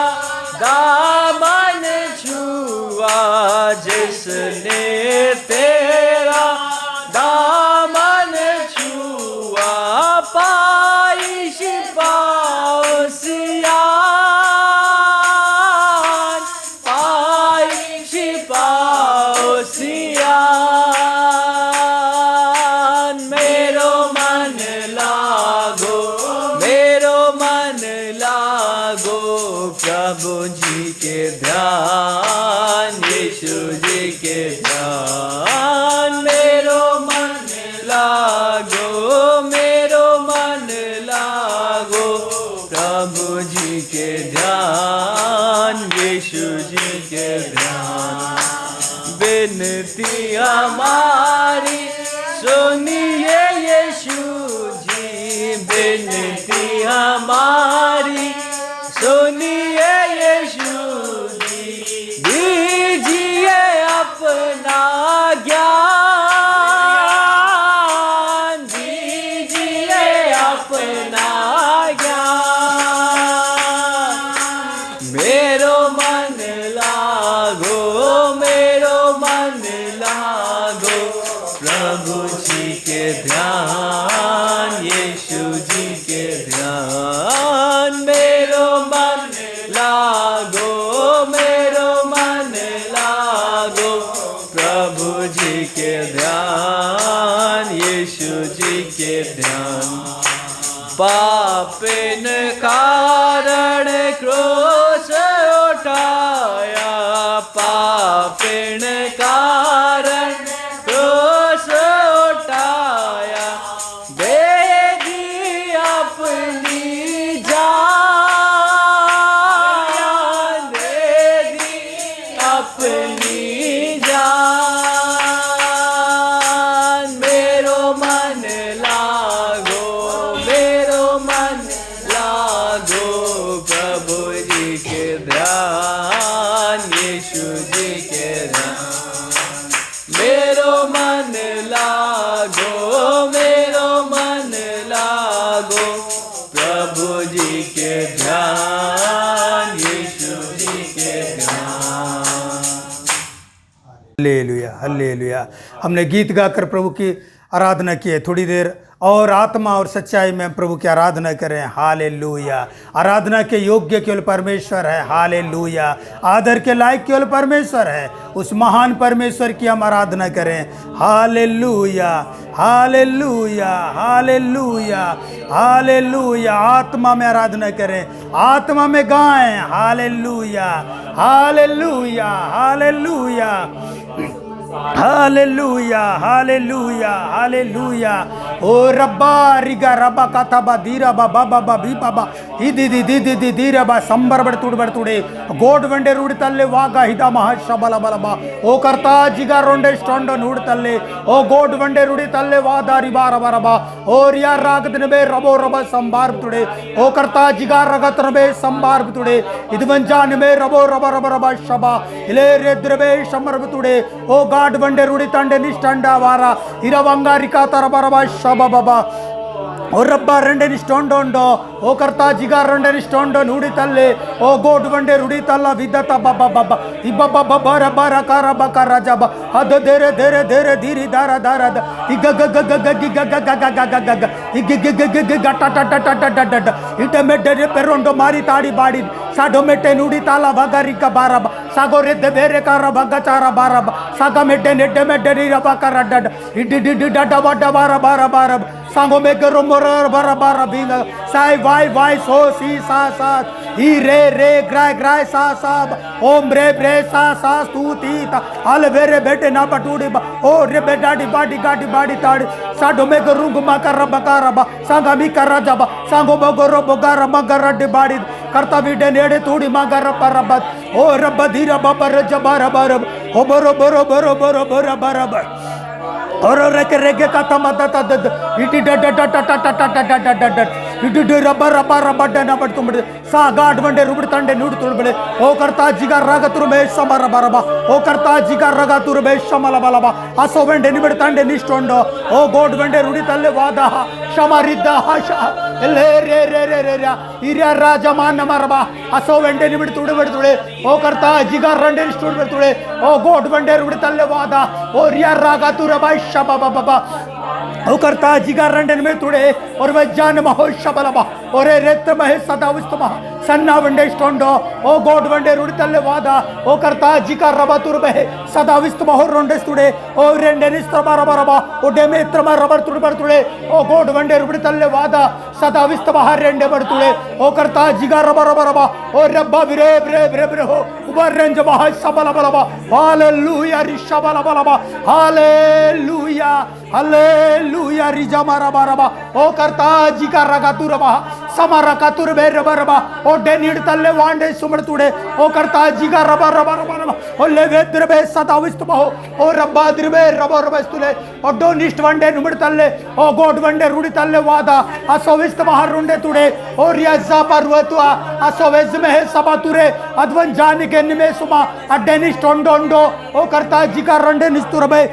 दामन छुआ जिसने तेरा दामन छुआ पाई शिफा सियान पाई शिफा सियान। मेरो मन लागो मेरो मन लागो प्रभु जी के ध्यान यीशु जी के ध्यान। मेरो मन लागो मेरो मन लागो प्रभु जी के ध्यान यीशु जी के ध्यान। विनती हमारी सुनिए यीशु जी विनती हमारी सुनिए यीशु जी। दीजिए अपना ज्ञान दीजिए अपना ज्ञान। मेरो मन लागो मेरो मन लागो प्रभु जी के ध्यान यीशु जी के ध्यान। पापिन कारण क्रूस उठाया, पापिन कारण क्रूस उठाया, दे दी अपनी जान, दे दी अपनी जान। मेरो मन लागो, मेरो मन लागो प्रभु जी के ध्यान, यीशु जी के ध्यान। मेरो मन लागो, मेरो मन लागो प्रभु जी के ध्यान, यीशु जी के ध्यान। Hallelujah hallelujah. हमने गीत गाकर प्रभु की आराधना की है। थोड़ी देर और आत्मा और सच्चाई में प्रभु की आराधना करें। हालेलुया। आराधना के योग्य केवल परमेश्वर है। हालेलुया। आदर के लायक केवल परमेश्वर है। उस महान परमेश्वर की हम आराधना करें। हालेलुया हालेलुया हालेलुया हालेलुया। आत्मा में आराधना करें, आत्मा में गाएं। हालेलुया हालेलुया हालेलुया हालेलुया हालेलुया हालेलुया। ओ रब्बा रिगा रब्बा काताबा धीरा बाबा बाबा भी बाबा इदी दी दी दी दी धीरा बा संबर बड़तुड़े गोड वंडे रूड़तल्ले वागा हिदा महाशबಲ ಬಲಬ ಓ ಕರ್ತಾ ಜಿಗಾ ರೊಂಡೆ ಸ್ಟೊಂಡ ನೂಡ್ತಲ್ಲೆ ಓ ಗೋಡ್ ವಂಡೆ ರೂಡಿತಲ್ಲೆ ವಾದಾರಿ ಬಾರ ಬರಬ ಓ ರಿಯಾ ರಾಗದನ ಬೇ ರಬೋ ರಬ ಸಂಬಾರ್ ತುಡೆ ಓ ಕರ್ತಾ ಜಿಗಾ ರಗತನ ಬೇ ಸಂಬಾರ್ ತುಡೆ ಇದು ವಂಜಾನ ಬೇ ರಬೋ ರಬ ರಬ ರಬ ಶಬ ಇಲೆ ರೆದ್ರ ಬೇ ಶಮರ್ ತುಡೆ ಓ ಗಾಡ್ ವಂಡೆ ರೂಡಿ ತಂಡೆ ನಿಷ್ಟಂಡ ವಾರ ಇರವಂಗಾರಿಕಾ ತರ ಬರಬ ಶಬ ಬಬ ओ रब्बा रंडे निष्ठोंडो ओ करता जिगा रंडे निष्ठोंडो नूडी तल्ले ओ गोड वंडे रूडी तल्ला विदता बाबा बाबा इब्बा बाबा बारा बारा कारा बका राजा बा हद देरे देरे देरे धीरी दारा दारा इग ग ग ग ग ग ग ग ग ग ग इग ग ग ग ग ग टा टा टा टा टा टा इटे मेटे पेरोंडो मारी ताड़ी बाड़ी साडो मेटे नूडी ताला वगारी का बारा सागो रेद्दे बेरे कारा बगा चारा बारा सागा मेटे नेड्डे मेड्डे रीरा बका डड इडी डी डडा वड्डा बारा बारा बारा सांगो में करो मोरर बारा बारा बिंगा साई वाई वाई सो सी सा सा ही रे रे ग्राय ग्राय सा सा ओम रे रे सा सा तू ती ता हल वेरे बेटे ना पटूडी बा ओ रे बेटाडी बाडी गाडी बाडी ताड़ी साडो में करूं गुमा कर बका रबा सांगा मी कर जबा सांगो बगरो बगार मगर डी बाडी करता बीडे नेड़े तूड़ी मगर परबत ओ रब धीरा बाबर जबर बरब ओ बरो बरो बरो बरो बरो बरो और रेके रेके का तमदा तद इटी ड ड ड ड ड ड ड ड ड इटी ड रबर रबर रबर ड नबड़ तुम सा गाड वंडे रुबड़ तंडे नुड तुड़बड़े ओ करता जिगा रग तुर में समर बरबा ओ करता जिगा रग तुर में शमल बलबा असो वंडे निबड़ तंडे निष्ठोंडो ओ गोड वंडे रुडी तल्ले वादा शमरिद्द हश ले रे रे रे रे रे इरिया राजा मान मरबा असो वंडे निबड़ तुड़बड़ तुड़े ओ करता जिगा रंडे निष्ठोंडे तुड़े ओ गोड वंडे रुडी तल्ले वादा ओ रिया रागा तुर बाई शबा बाबा ओ करता जिगा रंडन में तुड़े और वह जान महो शबलबा और रेत महे सदा विस्तमा सन्ना वंडे स्टोंडो ओ गोड वंडे रुड़तल्ले वादा ओ करता जिका रबा तुर बहे सदा विस्तमा हो रोंडे तुड़े ओ रेंडे निस्त्र बारा बारा ओ डेमे त्रम रबर तुड़ बर तुड़े ओ गोड वंडे रुड़तल्ले वादा सदा विस्तमा हर रेंडे बड़ तुड़े ओ करता जिगा रबर रबा ओ रब्बा बिरे बिरे बिरे बिरे हो उबर रेंज महा शबला बलबा हालेलुया रिशबला बलबा हालेलुया हालेलुया रिजा मारा बारबा ओ करता जिका रगा तुरबा समरा का तुर बे रबरबा ओ डेनिड तल्ले वांडे सुमड़ तुड़े ओ करता जिगा रबा रबा रबा रबा ओ ले वेद्र बे सदा विस्तमा हो ओ रब्बा द्रबे रबा रबा स्तुले ओ डो निष्ठ वंडे नुमड़ तल्ले ओ गोड वंडे रुडी तल्ले वादा असो विस्तमा हर रुंडे तुड़े ओ रियाजा पर्वतुआ असो वेज में है सबा तुरे अद्वन जाने के निमे सुमा अड्डे निष्ठ ओंडोंडो ओ करता जिगा रंडे निस्तुरबे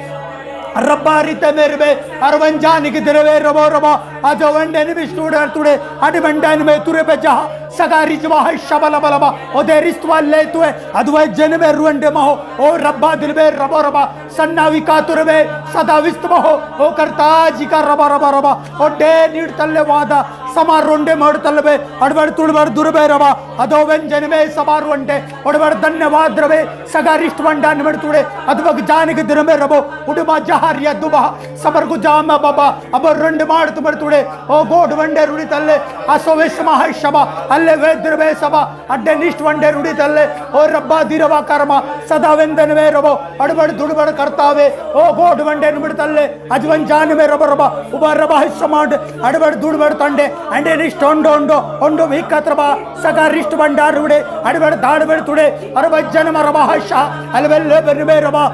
रब्बा रिते मेरे बे अरवंजानी की दिरवे रबो रबो अजो वंडे नि बिस्टूडर तुड़े अडी वंडन में तुरे पे जहा सगारी जवा है शबला बलबा ओ देरिस्तवा ले तुए अदवे जन में रुंडे महो ओ रब्बा दिल बे रबो रबा सन्नावी का तुरबे सदा विस्त महो ओ करता जी का रबा रबा रबा ओ डे नीड तल्ले वादा समारोंडे मडतलबे अडबड़ तुड़बड़ दुर्बे रबा अदो व्यंजन में सबारुंडे अडबड़ धन्यवाद रबे सगारिष्ट वंडा निमड़ तुड़े अदबग जाने के दिन में रबो उड़मा जहारिया दुबा सबर को जामा बाबा अब रंड मार तुमड़ तुड़े ओ गोड वंडे रुड़ी तल्ले असो विस्मा है शबा अल्ले वेद्रबे सबा अड्डे निष्ठ वंडे रुड़ी तल्ले ओ रब्बा दिरवा कर्मा सदा वेंदन में रबो अडबड़ दुड़बड़ करतावे ओ गोड वंडे निमड़ तल्ले अजवन जान में रब रबा उबा रबा है समांड अडबड़ दुड़बड़ तंडे अंडे निष्ठ ओंडो ओंडो ओंडो विकत्रबा सगारिष्ट वंडार रुड़े अडबड़ दाड़बड़ तुड़े अरबज्जन मरबा है शाह अलवेल्ले बरबे रबा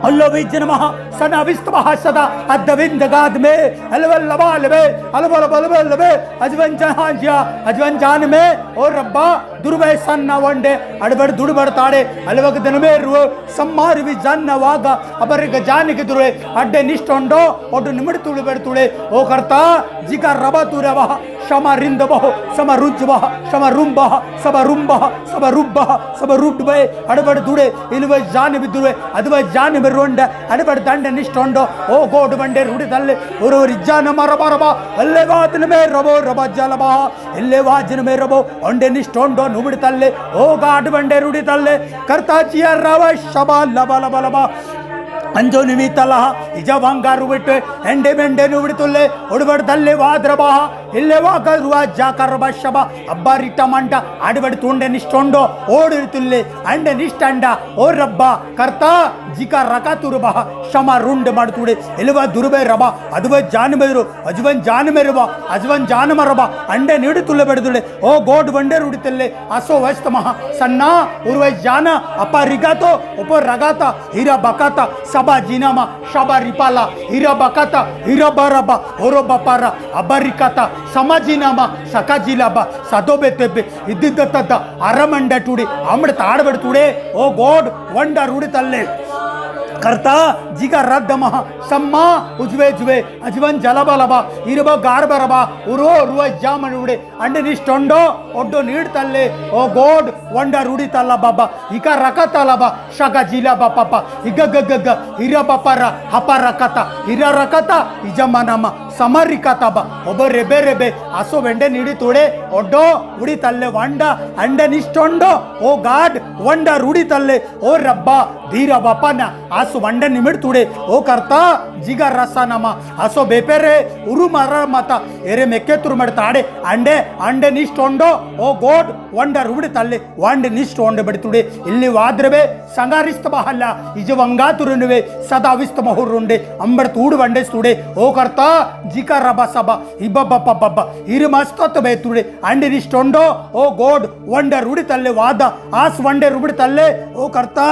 अल्लो विजन महा सना विस्त महा सदा अद्दविंद गाद में अलवल लबाल में अलबल बलबल में अजवन जहांजिया अजवन जान में और रब्बा दुर्बे सन्ना वंडे अड़बड़ दुड़बड़ ताड़े अलवग दिन में रुए सम्मार भी जान वागा अबर के जान के दुरे अड्डे निष्ठोंडो ओडु निमड़ तुड़बड़ तुड़े ओ करता जिका रबा तुरे वहा शमा रिंद बहो समा रुज बहा शमा रुम बहा समा रुम बहा समा रुब बहा समा रुट बे अड़बड़ दुड़े इलवे जान भी दुरे अदवे जान में रोंड अड़बड़ दंड निष्ठोंडो ओ गोड बंडे रुड़ी तल्ले और जान मरबा रबा अल्ले वादन में रबो रबा जलबा इल्ले वाजन में रबो ओंडे निष्ठोंडो नुबड़ तल्ले ओ गाड बंडे रुड़ी तल्ले करता चिया रवा शबा लबा लबा लबा अंजो निमितला इजा वांगारू बिट्टे एंडे बेंडे नुबिड़तुल्ले उड़बड़ दल्ले वाद्रबा इल्ले वागरुआ जाकर बशबा अब्बा रिटा मंटा आडबड़ तुंडे निष्ठोंडो ओडिरतुल्ले अंडे निष्ठंडा ओ रब्बा करता जिका रका तुरबा शमा रुंड मडतुडे इलवा दुर्बे रबा अदवे जान मेरो अजवन जान मेरबा अजवन जान मरबा अंडे नीडतुल्ले बडतुल्ले ओ गोड वंडे रुडितुल्ले असो वस्त महा सन्ना उर्वे जान अपा रिगातो उपर रगाता हीरा बकाता सबा जिनामा शबा रिपाला हीरा बकाता हीरा बरबा ओरो बपारा अबरिकाता समजिनामा सका जिलाबा सदोबे तेबे इद्दिद्दतद्द अरमंड टुडी अमड़ ताड़बड़ तुडे ओ गोड वंडा रुडी तल्ले करता जिगा रद्द महा सम्मा उज्वे जुवे अजवन जलबलबा इरब गारबरबा उरो रुवा जामन उडे अंडे निष्ठोंडो ओड्डो नीड तल्ले ओ गोड वंडा रुडी तल्ला बाबा इका रकतलबा शगा जिलाबा पापा इगगगग इरा बपरा हपा रकता इरा रकता इजमनम समरिकतबा ओब रेबे रेबे असो वेंडे नीडी तोड़े ओड्डो उडी तल्ले वंडा अंडे निष्ठोंडो ओ गाड वंडा रुडी तल्ले ओ रब्बा धीरा बपना आसो वंडे निमिड तुड़े ओ करता जिगा रसा नमा आसो बेपेरे उरु मर मता एरे मेके तुरमड़ ताड़े अंडे अंडे निष्ठोंडो ओ गोड वंडा रुडी तल्ले वंडे निष्ठोंडे बड़ी तुड़े इल्ली वाद्रबे संगारिस्त बहल्ला इज वंगा तुरनुवे सदा विस्त महुरुंडे अंबड़ तूड़ वंडे तुड़े ओ करता जिका रबा सबा इबब्बा पब्बा इरु मस्तत बे तुड़े अंडे निष्ठोंडो ओ गोड वंडा रुडी तल्ले वादा आस वंडे रुडी तल्ले ओ करता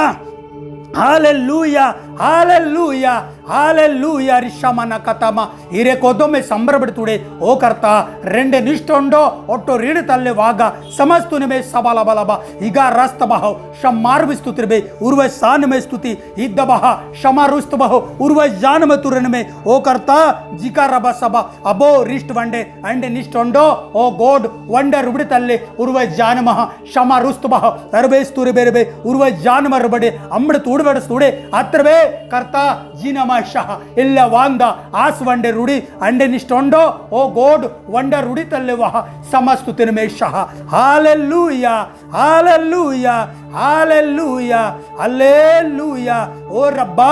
हालेलुया हालेलुया हालेलुया रिशमना कतमा इरे कोदो में संबरबड़तुड़े ओ करता रेंडे निष्ठोंडो ओट्टो रीड तल्ले वागा समस्तुने में सबला बलबा इगा रस्त बहो शमार विस्तुतिरबे उर्वे सान में स्तुति इद्द बहा शमारुस्त बहो उर्वे जान में तुरन में ओ करता जिका रबा सबा अबो रिष्ट वंडे अंडे निष्ठोंडो ओ गोड वंडे रुबड़ी तल्ले उर्वे जान महा शमारुस्त बहो तरबे स्तुरबे रबे उर्वे जान मरबड़े अम्बड़ तूड़बड़ स्तुड़े अत्रबे करता जीना शाह इल्ल वांदा आस वंडे रुड़ी अंडे निष्ठोंडो ओ गोड वंडे रुड़ी तल्ले वहा समस्तुतिन में शाह हालेलुया हालेलुया हालेलुया हालेलुया ओ रब्बा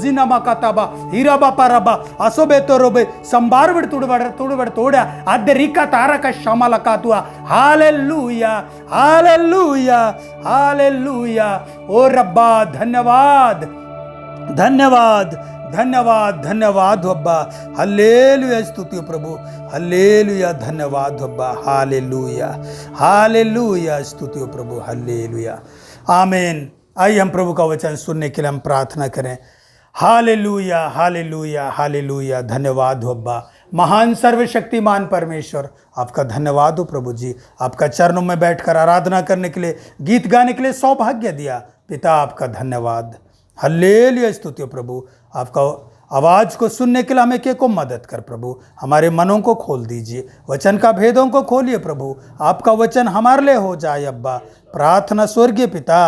जिनमा कतबा हिरबा परबा असोबे तोरोबे संबार बिड़ तुड़बड़ तोड़ा अदरिका तारक शमल कातुआ हालेलुया हालेलुया हालेलुया ओ रब्बा धन्यवाद धन्यवाद धन्यवाद धन्यवाद अब्बा हल्लेलुया स्तुति प्रभु हल्लेलुया धन्यवाद अब्बा हालेलुया हालेलुया स्तुति प्रभु हल्लेलुया आमीन। आइए हम प्रभु का वचन सुनने के लिए हम प्रार्थना करें। हालेलुया हालेलुया हालेलुया धन्यवाद हो अब्बा महान सर्वशक्तिमान परमेश्वर, आपका धन्यवाद हो प्रभु जी। आपका चरणों में बैठकर आराधना करने के लिए, गीत गाने के लिए सौभाग्य दिया पिता, आपका धन्यवाद। हल्लेलुया स्तुति प्रभु। आपका आवाज़ को सुनने के लिए हमें के को मदद कर प्रभु। हमारे मनों को खोल दीजिए, वचन का भेदों को खोलिए प्रभु। आपका वचन हमारे लिए हो जाए अब्बा। प्रार्थना स्वर्गीय पिता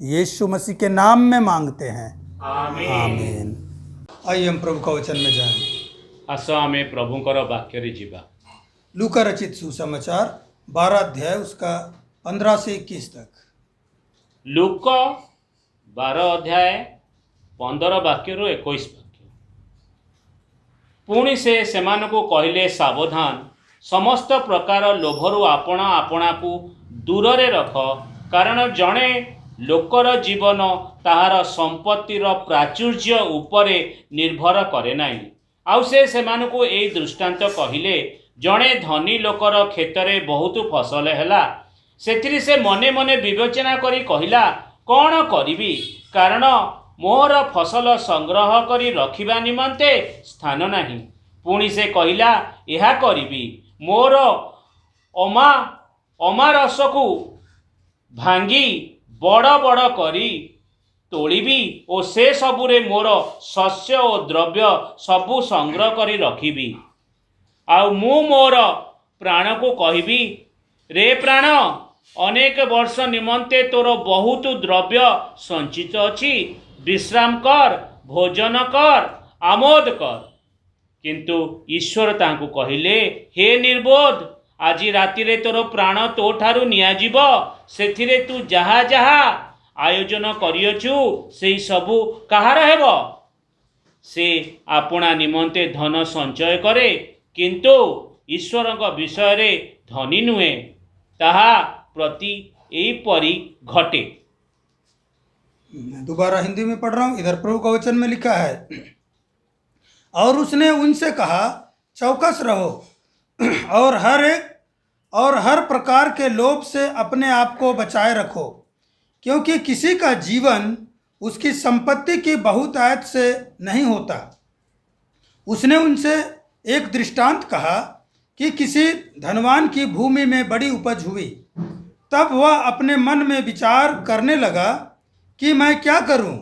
यीशु मसीह के नाम में मांगते हैं, आमीन। आइए हम प्रभु का वचन में जाएं। आस आमे प्रभुंकर वाक्य रे जीवा। लूका रचित सुसमाचार 12 अध्याय उसका 15 से 21 तक। लूक 12 अध्याय 15 वाक्यରୁ 21 वाक्य। पुणी से सेमानकु कहिले सावधान, समस्त प्रकार लोभरू आपण आपणाकु दूर रे रख, कारण जणे लोकर जीवन ताहार संपत्तिर प्राचुर्य उपरे निर्भर करे नाही। आउ से सेमानकु एई दृष्टांत कहिले, जणे धनी लोकर खेतरे बहुत फसल हैला, सेथिरि से मने मने विवेचना करी कहिला, कौन करिबी, कारण मोर फसल संग्रह करी रखिबा निमंते स्थान नाही। पुणी से कहिला, एहा करिबी, मोर अमारसकु भांगी बड़ बड़ करी तोलिबी ओ से सबुरे मोर शस्य और द्रव्य सबु संग्रह करी रखिबी। आउ मु मोर प्राण को कहिबी, रे प्राण, अनेक वर्ष निमंते तोर बहुत द्रव्य संचित अछि, विश्राम कर, भोजन कर, आमोद कर। किंतु ईश्वर तांकु कहिले, हे निर्बोध, आज रातिरे तोर प्राण तो ठारु नियाजिब, सेथिरे तू जहा जहा आयोजन करियछु सेई सबु कहार हेब। से आपणा निमंते धन संचय करे, किंतु ईश्वरक विषय रे धनी नुहे, ताहा प्रति एपरि घटे। मैं दोबारा हिंदी में पढ़ रहा हूँ। इधर प्रभु का वचन में लिखा है, और उसने उनसे कहा, चौकस रहो और हर प्रकार के लोभ से अपने आप को बचाए रखो, क्योंकि किसी का जीवन उसकी संपत्ति की बहुतायत से नहीं होता। उसने उनसे एक दृष्टांत कहा कि किसी धनवान की भूमि में बड़ी उपज हुई। तब वह अपने मन में विचार करने लगा कि मैं क्या करूं,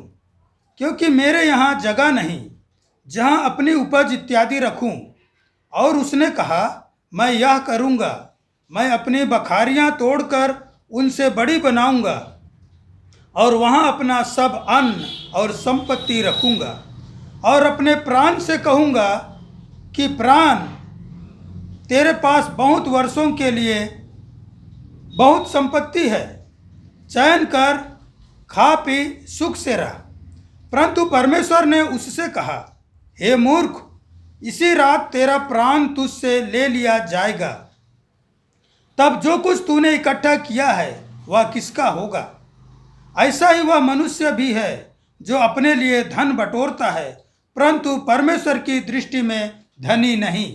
क्योंकि मेरे यहाँ जगह नहीं जहाँ अपनी उपज इत्यादि रखूं। और उसने कहा, मैं यह करूँगा, मैं अपनी बखारियाँ तोड़कर उनसे बड़ी बनाऊँगा और वहाँ अपना सब अन्न और संपत्ति रखूँगा, और अपने प्राण से कहूँगा कि प्राण, तेरे पास बहुत वर्षों के लिए बहुत संपत्ति है, चयन कर, खा पी सुख से रह। परंतु परमेश्वर ने उससे कहा, हे मूर्ख, इसी रात तेरा प्राण तुझसे ले लिया जाएगा। तब जो कुछ तूने इकट्ठा किया है वह किसका होगा? ऐसा ही वह मनुष्य भी है जो अपने लिए धन बटोरता है, परंतु परमेश्वर की दृष्टि में धनी नहीं।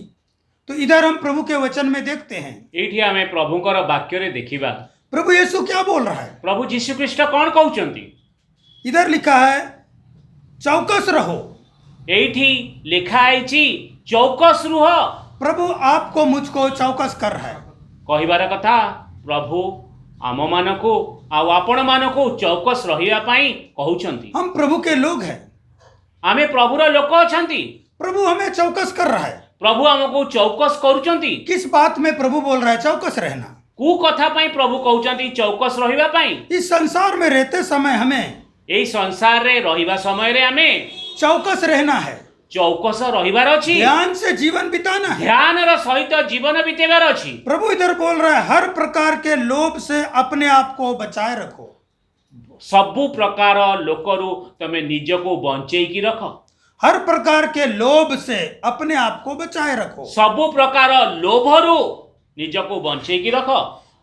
तो इधर हम प्रभु के वचन में देखते हैं, एठी आमे प्रभुकर वाक्य रे देखिबा प्रभु यीशु क्या बोल रहा है। प्रभु जीशु ख्रीष्ट कौन कहउचंती? इधर लिखा है, चौकस रहो। एठी लिखा आइछि, चौकस रुह। प्रभु आपको मुझको चौकस कर रहा है। कहिबार कथा, प्रभु आम मानकु आ आपण मानकु चौकस रहिया पई कहउचंती। हम प्रभु के लोग हैं, आमे प्रभुर लोक अछंती। प्रभु हमें चौकस कर रहा है। प्रभु हमको चौकस करूचंती। किस बात में प्रभु बोल रहा है चौकस रहना? कु कथा पई प्रभु कहउचंती चौकस रहिबा पई? इस संसार में रहते समय हमें एई संसार रे रहिबा समय रे आमे चौकस रहना है, चौकस रहिबार अछि, ध्यान से जीवन बिताना है, ध्यान र सहित जीवन बितेबार अछि। प्रभु इधर बोल रहा है, हर प्रकार के लोभ से अपने आप को बचाए रखो। सबु प्रकार लोकरु तमे निजको बंचेई की रख। हर प्रकार के लोभ से अपने आप को बचाए रखो, सबु प्रकार लोभरु निजको बंचेई की रख।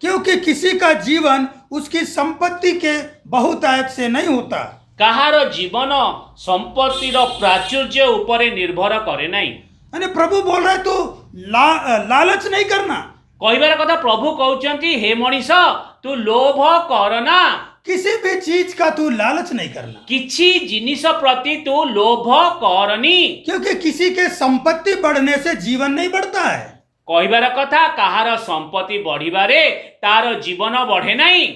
क्योंकि किसी का जीवन उसकी संपत्ति के बहुतायत से नहीं होता। कहार जीवन संपत्तिर प्राचुर्य उपरे निर्भर करे नहीं। यानी प्रभु बोल रहा है तो लालच नहीं करना। कहिबार कथा प्रभु कहउचंती, हे मनीष, तू लोभ करना। किसी भी चीज का तू लालच नहीं करना, किछि जिनिस प्रति तू लोभ करनी, क्योंकि किसी के संपत्ति बढ़ने से जीवन नहीं बढ़ता है। कहिबार कथा, कहार संपत्ति बढ़िबारे तार जीवन बढ़े नहीं।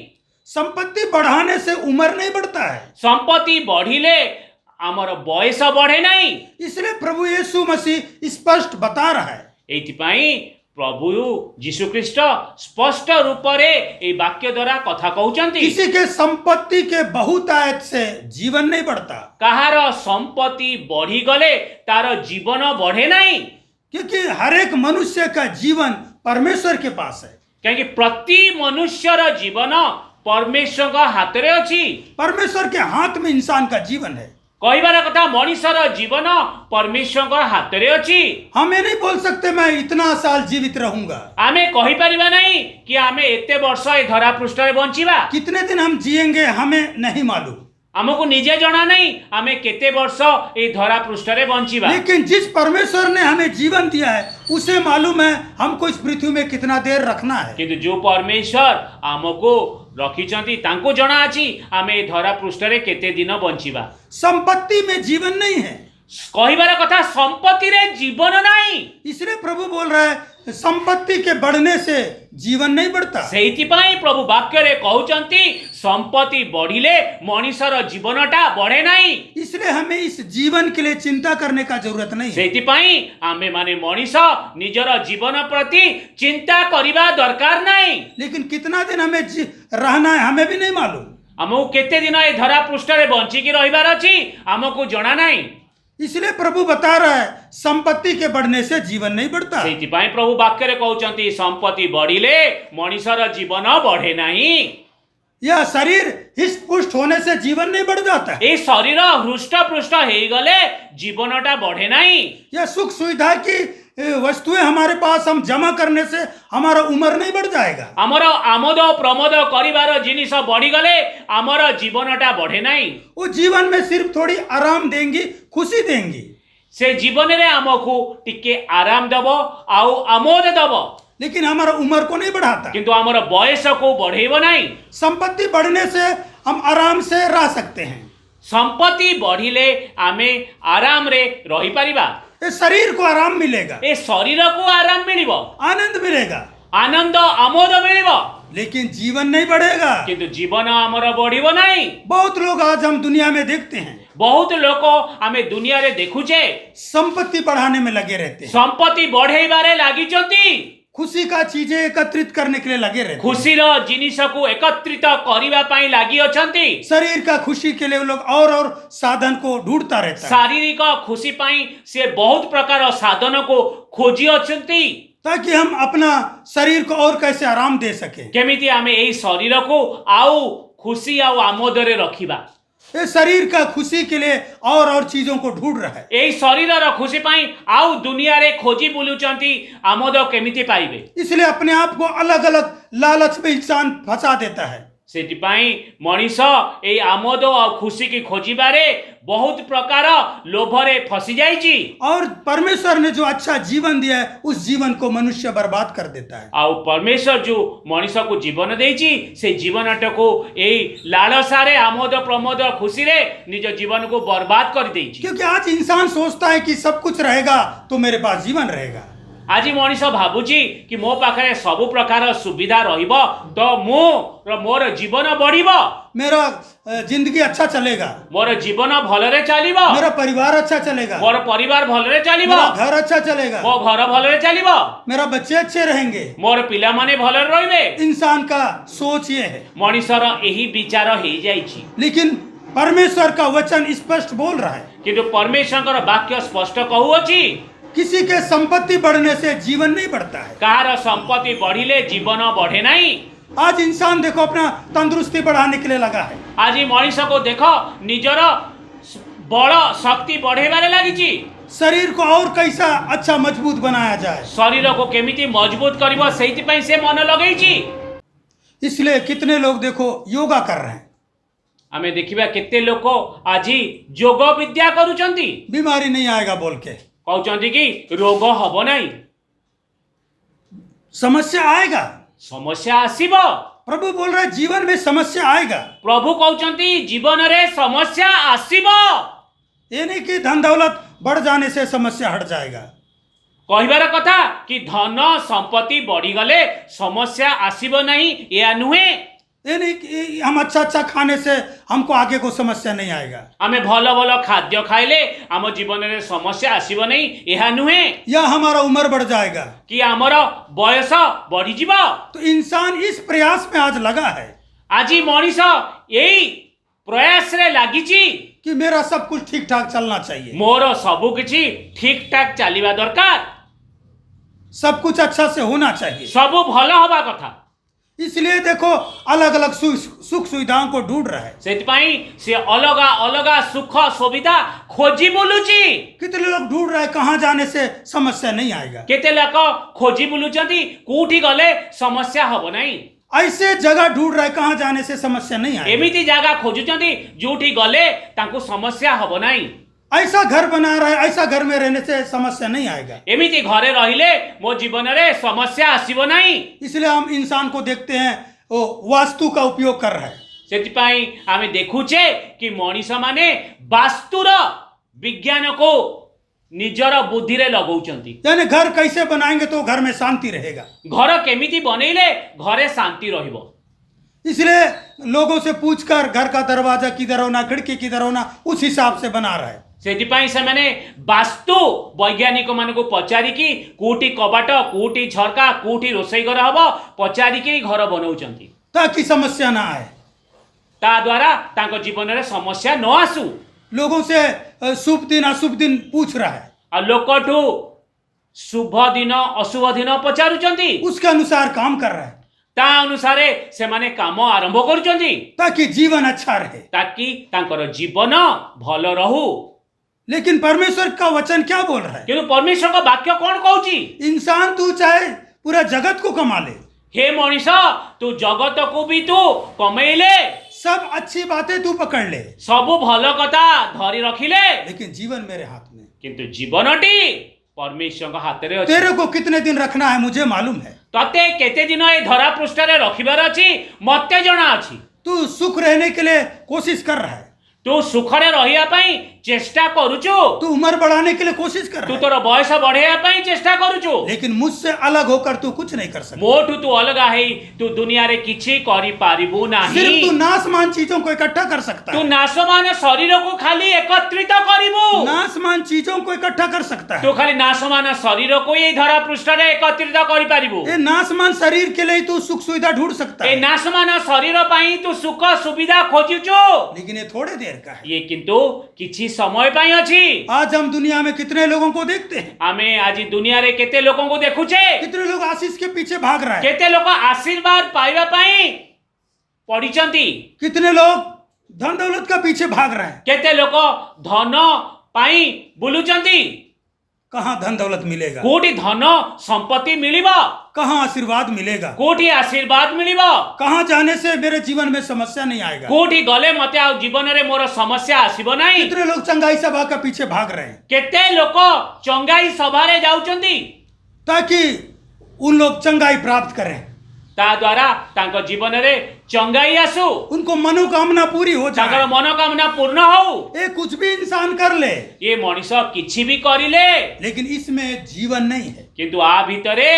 संपत्ति बढ़ाने से उम्र नहीं बढ़ता है, संपत्ति बढ़िले आमर बयस बढ़े नहीं। इसलिए प्रभु यीशु मसीह स्पष्ट बता रहा है। एथिपाई प्रभु जीशु ख्रीष्ट स्पष्ट रूप रे ए वाक्य द्वारा कथा कहउचंती, किसी के संपत्ति के बहुतायत से जीवन नहीं बढ़ता। कहार संपत्ति बढ़ी गले तार जीवन बढ़े नहीं। क्योंकि हर एक मनुष्य का जीवन परमेश्वर के पास है। कहीं प्रति मनुष्यर जीवन परमेश्वर का हाथ रे अछि। परमेश्वर के हाथ में इंसान का जीवन है। कहबार कथा मनुष्यर जीवन परमेश्वर का हाथ रे अछि। हमें नहीं बोल सकते मैं इतना साल जीवित रहूंगा, आमे कहि परिबा नहीं कि आमे एते वर्ष ए धरा पृष्ठ रे बंचिबा। कितने दिन हम जिएंगे हमें नहीं मालूम, हमको निजे जना नहीं आमे केते वर्ष ए धरा पृष्ठ रे बंचिबा। लेकिन जिस परमेश्वर ने हमें जीवन दिया है उसे मालूम है हमको इस पृथ्वी में कितना देर रखना है। किंतु जो परमेश्वर हमको रखिचंती तांको जଣା अछि आमे ए धरा पृष्ठ रे केते दिन बंचिबा। संपत्ति में जीवन नहीं है, कहबार कथा संपत्ति रे जीवन नहीं। इसलिए प्रभु बोल रहा है संपत्ति के बढ़ने से जीवन नहीं बढ़ता। सेहितिपाई प्रभु वाक्य रे कहउचंती संपत्ति बढ़िले मनुष्यर जीवनटा बढ़े नहीं। इसलिए हमें इस जीवन के लिए चिंता करने का जरूरत नहीं है। सेहितिपाई आमे माने मनुष्य निजर जीवन प्रति चिंता करिबा दरकार नहीं। लेकिन कितना दिन हमें रहना है हमें भी नहीं मालूम। हमको केते दिन ए धरा पृष्ठ रे बंची की रहिबार अछि हमको जଣା नहीं। इसलिए प्रभु बता रहा है संपत्ति के बढ़ने से जीवन नहीं बढ़ता। सेहितिपाई प्रभु वाक्य रे कहउचंती संपत्ति बढ़िले मनुष्यर जीवन बढ़े नहीं। यह शरीर हिस्ट पुष्ट होने से जीवन नहीं बढ़ जाता। ए शरीर हृष्ट पृष्ठ हे गले जीवनटा बढ़े नहीं। यह सुख सुविधा की वस्तुएं हमारे पास हम जमा करने से हमारा उम्र नहीं बढ़ जाएगा। आमर आमोद प्रमोद करिवार जिनिस बढ़ी गले आमर जीवनटा बढ़े नहीं। वो जीवन में सिर्फ थोड़ी आराम देंगी, खुशी देंगी। से जीवन रे आमको टिके आराम दब आउ आमोद दब, लेकिन हमारा उम्र को नहीं बढ़ाता। किंतु आमर बयस को बढ़ेब नहीं। संपत्ति बढ़ने से हम आराम से रह सकते हैं। संपत्ति बढ़िले आमे आराम रे रही पारिबा। ये शरीर को आराम मिलेगा, ए शरीर को आराम मिलिब, आनंद मिलेगा, आनंद आमोद मिलिब, लेकिन जीवन नहीं बढ़ेगा। किंतु जीवन आमर बढ़िब नहीं। बहुत लोग आज हम दुनिया में देखते हैं बहुत लोग आमे दुनिया रे देखुचे संपत्ति बढ़ाने में लगे रहते हैं, संपत्ति बढ़ेबारे लागिचंती, खुशी का चीजें एकत्रित करने के लिए लगे रहते हैं, खुशी रो जिनिस को एकत्रित करिबा पाई लागि अछंती। शरीर का खुशी के लिए वो लोग और साधन को ढूंढता रहता है, शारीरिक खुशी पाई से बहुत प्रकार साधन को खोजी अछंती, ताकि हम अपना शरीर को और कैसे आराम दे सके। केमिति आमे एई शरीर को आउ खुशी आउ आमोदरे रखिबा। ये शरीर का खुशी के लिए और चीजों को ढूंढ रहा है। एई शरीर रो खुशी पाई आउ दुनिया रे खोजी बुलुचंती आमोद केमिति पाइबे। इसलिए अपने आप को अलग अलग लालच में इंसान फंसा देता है। सेतिपाई मनीष एई आमोद और खुशी की खोजिबारे बहुत प्रकार लोभरे फसी जाइची। और परमेश्वर ने जो अच्छा जीवन दिया है उस जीवन को मनुष्य बर्बाद कर देता है। आउ परमेश्वर जो मनीष को जीवन देइची से जीवनट को एई लालसारे आमोद प्रमोद खुशी रे निज जीवन को बर्बाद कर देइची। क्योंकि आज इंसान सोचता है कि सब कुछ रहेगा तो मेरे पास जीवन रहेगा। आज मनीष भावुची कि मो पाखे सबु प्रकार सुविधा रहिब तो मोर जीवन बढ़िब, मेरा जिंदगी अच्छा चलेगा, मोर जीवन भलरे चलिब, मेरा परिवार अच्छा चलेगा, मोर परिवार भलरे चलिब, मेरा घर अच्छा चलेगा, मो घर भलरे चलिब, मेरा बच्चे अच्छे रहेंगे, मोर पिला माने भलरे रहिबे। इंसान का सोच ये है। मनीषर यही विचार हो जाइछि। लेकिन परमेश्वर का वचन स्पष्ट बोल रहा है, किंतु परमेश्वर वाक्य स्पष्ट कहूअछि किसी के संपत्ति बढ़ने से जीवन नहीं बढ़ता है। कार संपत्ति बढ़िले जीवन बढ़े नहीं। आज इंसान देखो अपना तंदुरुस्ती बढ़ाने के लिए लगा है। आज मनीष को देखो निजर बड़ शक्ति बढ़ेबारे लागिछि। शरीर को और कैसा अच्छा मजबूत बनाया जाए, शरीर को केमिति मजबूत करिबो सेहिति पई से मन लगैछि। इसलिए कितने लोग देखो योगा कर रहे हैं, आमे देखिबा केते लोक आज योग विद्या करूचंती, बीमारी नहीं आएगा बोल के कहउचंती कि रोग हबो नहीं, समस्या आएगा, समस्या आसीबो। प्रभु बोल रहे जीवन में समस्या आएगा। प्रभु कहउचंती जीवन रे समस्या आसीबो। ये नहीं कि धन दौलत बढ़ जाने से समस्या हट जाएगा। कहबार कथा कि धन संपत्ति बढ़ी गले समस्या आसीबो नहीं, या नुहे। ये नहीं कि हम अच्छा खाने से हमको आगे को समस्या नहीं आएगा, आमे भल भल खाद्य खाइले आम जीवन रे समस्या आसीबो नहीं, या नुहे। या हमारा उम्र बढ़ जाएगा कि आमर बयस बढ़ी जीवो। तो इंसान इस प्रयास में आज लगा है, आज मनीष यही प्रयास रे लागिछि कि मेरा सब कुछ ठीक ठाक चलना चाहिए, मोर सबु किछि ठीक ठाक चलिबा दरकार। सब कुछ अच्छा से होना चाहिए। ସବୁ ଭଲ ହବା କଥା। इसलिए देखो अलग अलग सुख सुविधाओं को ढूंढ रहा है। ସେଥିପାଇଁ ସେ ଅଲଗା ଅଲଗା ସୁଖ ସୁବିଧା ଖୋଜି ବୁଲୁଛି। कितने लोग ढूंढ रहे हैं कहाँ जाने से समस्या नहीं आएगा। କେତେ ଲୋକ ଖୋଜି ବୁଲୁଛନ୍ତି କୋଉଠି ଗଲେ ସମସ୍ୟା ହବ ନାହିଁ। ऐसे जगह ढूंढ रहे हैं कहाँ जाने से समस्या नहीं आएगा। ଏମିତି ଜାଗା ଖୋଜୁଛନ୍ତି ଯୋଉଠି ଗଲେ ତାଙ୍କୁ ସମସ୍ୟା ହବ ନାହିଁ। ऐसा घर बना रहा है, ऐसा घर में रहने से समस्या नहीं आएगा। ଏମିତି ଘରେ ରହିଲେ ମୋ ଜୀବନରେ ସମସ୍ୟା ଆସିବ ନାହିଁ। इसलिए हम इंसान को देखते हैं वो वास्तु का उपयोग कर रहा है। ସେଥିପାଇଁ ଆମେ ଦେଖୁଛେ କି ମଣିଷମାନେ ବାସ୍ତୁର ବିଜ୍ଞାନକୁ ନିଜର ବୁଦ୍ଧିରେ ଲଗାଉଛନ୍ତି। यानी घर कैसे बनाएंगे तो घर में शांति रहेगा। ଘର କେମିତି ବନେଇଲେ ଘରେ ଶାନ୍ତି ରହିବ। इसलिए लोगों से पूछकर घर का दरवाजा किधर होना, खिड़की किधर होना, उस हिसाब से बना रहा है। ସେଥିପାଇଁ ସେମାନେ ବାସ୍ତୁ ବୈଜ୍ଞାନିକ ମାନଙ୍କୁ ପଚାରିକି କୋଉଠି କବାଟ, କୋଉଠି ଝରକା, କୋଉଠି ରୋଷେଇ ଘର ହବ ପଚାରିକି ଘର ବନଉଛନ୍ତି, ताकि समस्या ना आए। ତା ଦ୍ୱାରା ତାଙ୍କ ଜୀବନରେ ସମସ୍ୟା ନ ଆସୁ। लोगों से शुभ दिन अशुभ दिन पूछ रहा है, ଆଉ ଲୋକଠୁ ଶୁଭ ଦିନ ଅଶୁଭ ଦିନ ପଚାରୁଛନ୍ତି। उसके अनुसार काम कर रहा है ତା ଅନୁସାରେ ସେମାନେ କାମ ଆରମ୍ଭ କରୁଛନ୍ତି ताकि जीवन अच्छा रहे। ତାକି ତାଙ୍କର ଜୀବନ ଭଲ ରହୁ। लेकिन परमेश्वर का वचन क्या बोल रहा है? କିନ୍ତୁ ପରମେଶ୍ୱରଙ୍କ ବାକ୍ୟ କଣ କହୁଛି? इंसान तू चाहे पूरा जगत को कमा ले, ହେ ମଣିଷ, ତୁ ଜଗତକୁ ବି ତୁ କମେଇଲେ, सब अच्छी बातें तू पकड़ ले, ସବୁ ଭଲ କଥା ଧରି ରଖିଲେ, लेकिन जीवन मेरे हाथ में। କିନ୍ତୁ ଜୀବନଟି ପରମେଶ୍ୱରଙ୍କ ହାତରେ ଅଛି। तेरे को कितने दिन रखना है मुझे मालूम है। ତତେ କେତେ ଦିନ ଏ ଧରା ପୃଷ୍ଠରେ ରଖିବାର ଅଛି ମତେ ଜଣା ଅଛି। तू सुख रहने के लिए कोशिश कर रहा है, ତୁ ସୁଖରେ ରହିବା ପାଇଁ ଚେଷ୍ଟା କରୁଛୁ, तू उम्र बढ़ाने के लिए कोशिश कर ତୁ रहा है, ତୋର ବୟସ ବଢେଇବା ପାଇଁ ଚେଷ୍ଟା କରୁଛୁ। लेकिन मुझसे अलग होकर तू कुछ नहीं कर सकता। ମୋଠୁ ତୁ ଅଲଗା ହେଇ ତୁ ଦୁନିଆରେ କିଛି କରିପାରିବୁ ନାହିଁ। सिर्फ तू नाशमान चीजों को इकट्ठा कर सकता ତୁ है, ନାଶମାନ ଶରୀରକୁ ଖାଲି ଏକତ୍ରିତ କରିବୁ। नाशमान चीजों को इकट्ठा कर सकता ତୁ है। ଖାଲି ନାଶମାନ ଶରୀରକୁ ଏଇ ଧରା ପୃଷ୍ଠରେ ଏକତ୍ରିତ କରିପାରିବୁ। ये नाशमान शरीर के लिए तू सुख सुविधा ढूंढ सकता ଏ है, ନାଶମାନ ଶରୀର ପାଇଁ ତୁ ସୁଖ ସୁବିଧା ଖୋଜୁଛୁ। लेकिन ये थोड़े देर का है। ଇଏ କିନ୍ତୁ କିଛି ସମୟ ପାଇଁ ଅଛି। आज हम दुनिया में कितने लोगों को देखते हैं, ଆମେ ଆଜି ଦୁନିଆରେ କେତେ ଲୋକଙ୍କୁ ଦେଖୁଛେ, कितने लोग आशीष के पीछे भाग रहा है, କେତେ ଲୋକ ଆଶୀର୍ବାଦ ପାଇବା ପାଇଁ ପଡ଼ିଛନ୍ତି, कितने लोग धन दौलत का पीछे भाग रहा है। କେତେ ଲୋକ ଧନ ପାଇଁ ବୁଲୁଛନ୍ତି। कहाँ धन दौलत मिलेगा, କୋଉଠି ଧନ ସମ୍ପତ୍ତି ମିଳିବ, कहाँ आशीर्वाद मिलेगा, କୋଉଠି ଆଶୀର୍ବାଦ ମିଳିବ, कहाँ जाने से मेरे जीवन में समस्या नहीं आएगा। କୋଉଠି ଗଲେ ମତେ ଆଉ ଜୀବନରେ ମୋର ସମସ୍ୟା ଆସିବ ନାହିଁ। कितने लोग चंगाई सभा के पीछे भाग रहे हैं କେତେ ଲୋକ ଚଙ୍ଗାଇ ସଭାରେ ଯାଉଛନ୍ତି ताकि उन लोग चंगाई प्राप्त करें, ତା ଦ୍ୱାରା ତାଙ୍କ ଜୀବନରେ ଚଙ୍ଗାଇ ଆସୁ, उनको मनोकामना पूरी हो ତାଙ୍କର जाए। ମନୋକାମନା ପୂର୍ଣ୍ଣ ହଉ। ये कुछ भी इंसान कर ले, ଏ ମଣିଷ କିଛି ବି କରିଲେ लेकिन इसमें जीवन नहीं है। କିନ୍ତୁ ଆ ଭିତରେ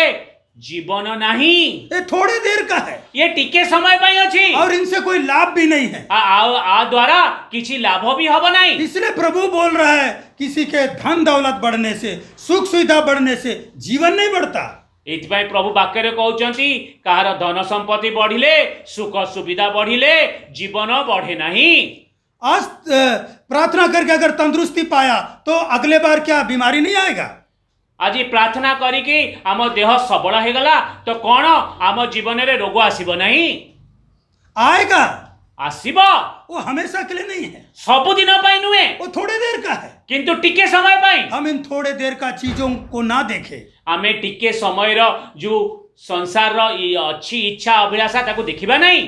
ଜୀବନ ନାହିଁ। ये थोड़े देर का है ଏ ଟିକେ ସମୟ ପାଇଁ ଅଛି, और इनसे कोई लाभ भी नहीं है। ଆ ଦ୍ୱାରା କିଛି ଲାଭ ବି ହବ ନାହିଁ। इसलिए प्रभु बोल रहा है किसी के धन दौलत बढ़ने से, सुख सुविधा बढ़ने से जीवन नहीं बढ़ता। ଏଇଥିପାଇଁ ପ୍ରଭୁ ବାକ୍ୟରେ କହୁଛନ୍ତି କାହାର ଧନ ସମ୍ପତ୍ତି ବଢିଲେ, ସୁଖ ସୁବିଧା ବଢିଲେ ଜୀବନ ବଢେ ନାହିଁ। आज प्रार्थना करके अगर तंदुरुस्ती पाया तो अगले बार क्या बीमारी नहीं आएगा? ଆଜି ପ୍ରାର୍ଥନା କରିକି ଆମ ଦେହ ସବଳ ହେଇଗଲା ତ କଣ ଆମ ଜୀବନରେ ରୋଗ ଆସିବ ନାହିଁ? आएगा, ଆସିବ, वो हमेशा के लिए नहीं है, ସବୁଦିନ ପାଇଁ ନୁହେଁ, वो थोड़े देर का है। କିନ୍ତୁ ଟିକେ ସମୟ ପାଇଁ। हम इन थोड़े देर का चीजों को ना देखें, ଆମେ ଟିକେ ସମୟର ଯୋଉ ସଂସାରର ଅଛି ଇଚ୍ଛା ଅଭିଳାଷା ତାକୁ ଦେଖିବା ନାହିଁ,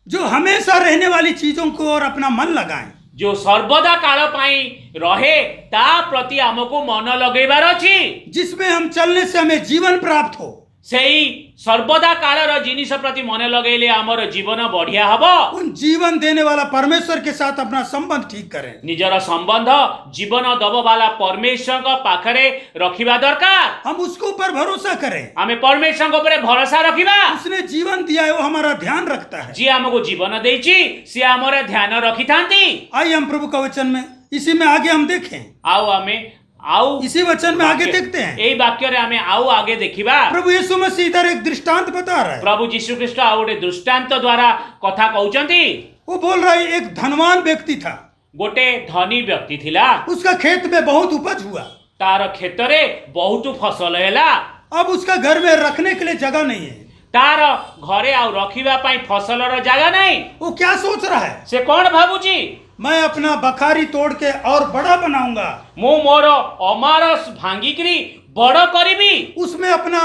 जो हमेशा रहने वाली चीजों को और अपना मन लगाएं। ଯୋଉ ସର୍ବଦା କାଳ ପାଇଁ ରହେ ତା ପ୍ରତି ଆମକୁ ମନ ଲଗେଇବାର ଅଛି। जिसमें हम चलने से हमें जीवन प्राप्त हो, ସେଇ ସର୍ବଦା କାଳର ଜିନିଷ ପ୍ରତି ମନେ ଲଗେଇଲେ ଆମର ଜୀବନ ବଢିଆ ହବ। उन जीवन देने वाला परमेश्वर के साथ अपना संबंध ठीक करें। ନିଜର ସମ୍ବନ୍ଧ ଜୀବନ ଦବବାଲା ପରମେଶ୍ୱରଙ୍କ ପାଖରେ ରଖିବା ଦରକାର। हम उसके ऊपर भरोसा करें। ଆମେ ପରମେଶ୍ୱରଙ୍କ ଉପରେ ଭରସା ରଖିବା। उसने जीवन दिया है, वो हमारा ध्यान रखता है। ଯିଏ ଆମକୁ ଜୀବନ ଦେଇଛି ସିଏ ଆମର ଧ୍ୟାନ ରଖିଥାନ୍ତି। आइए हम प्रभु का वचन में इसी में आगे हम देखें, ଆଉ ଆମେ ଆଉ इसी वचन में आगे देखते हैं। ଏଇ ବାକ୍ୟରେ ଆମେ ଆଉ ଆगे ଦେଖିବା। प्रभु यीशु मसीह इधर एक दृष्टांत बता रहा है। ପ୍ରଭୁ ଯୀଶୁ ଖ୍ରୀଷ୍ଟ ଆଉ ଗୋଟେ ଦୃଷ୍ଟାନ୍ତ ଦ୍ୱାରା କଥା କହୁଛନ୍ତି। वो बोल रहा है एक धनवान व्यक्ति था, ଗୋଟେ ଧନୀ ବ୍ୟକ୍ତି ଥିଲା, उसका खेत में बहुत उपज हुआ ତାର କ୍ଷେତରେ ବହୁତ ଫସଲ ହେଲା। अब उसका घर में रखने के लिए जगह नहीं है। तार घरे आउ रखिबा पई फसलर जागा नहीं। वो क्या सोच रहा है? से कौन भाबुची मैं अपना बखारी तोड़ के और बड़ा बनाऊंगा, मु मोर अमारस भांगिकरी बड़ करिबी, उसमें अपना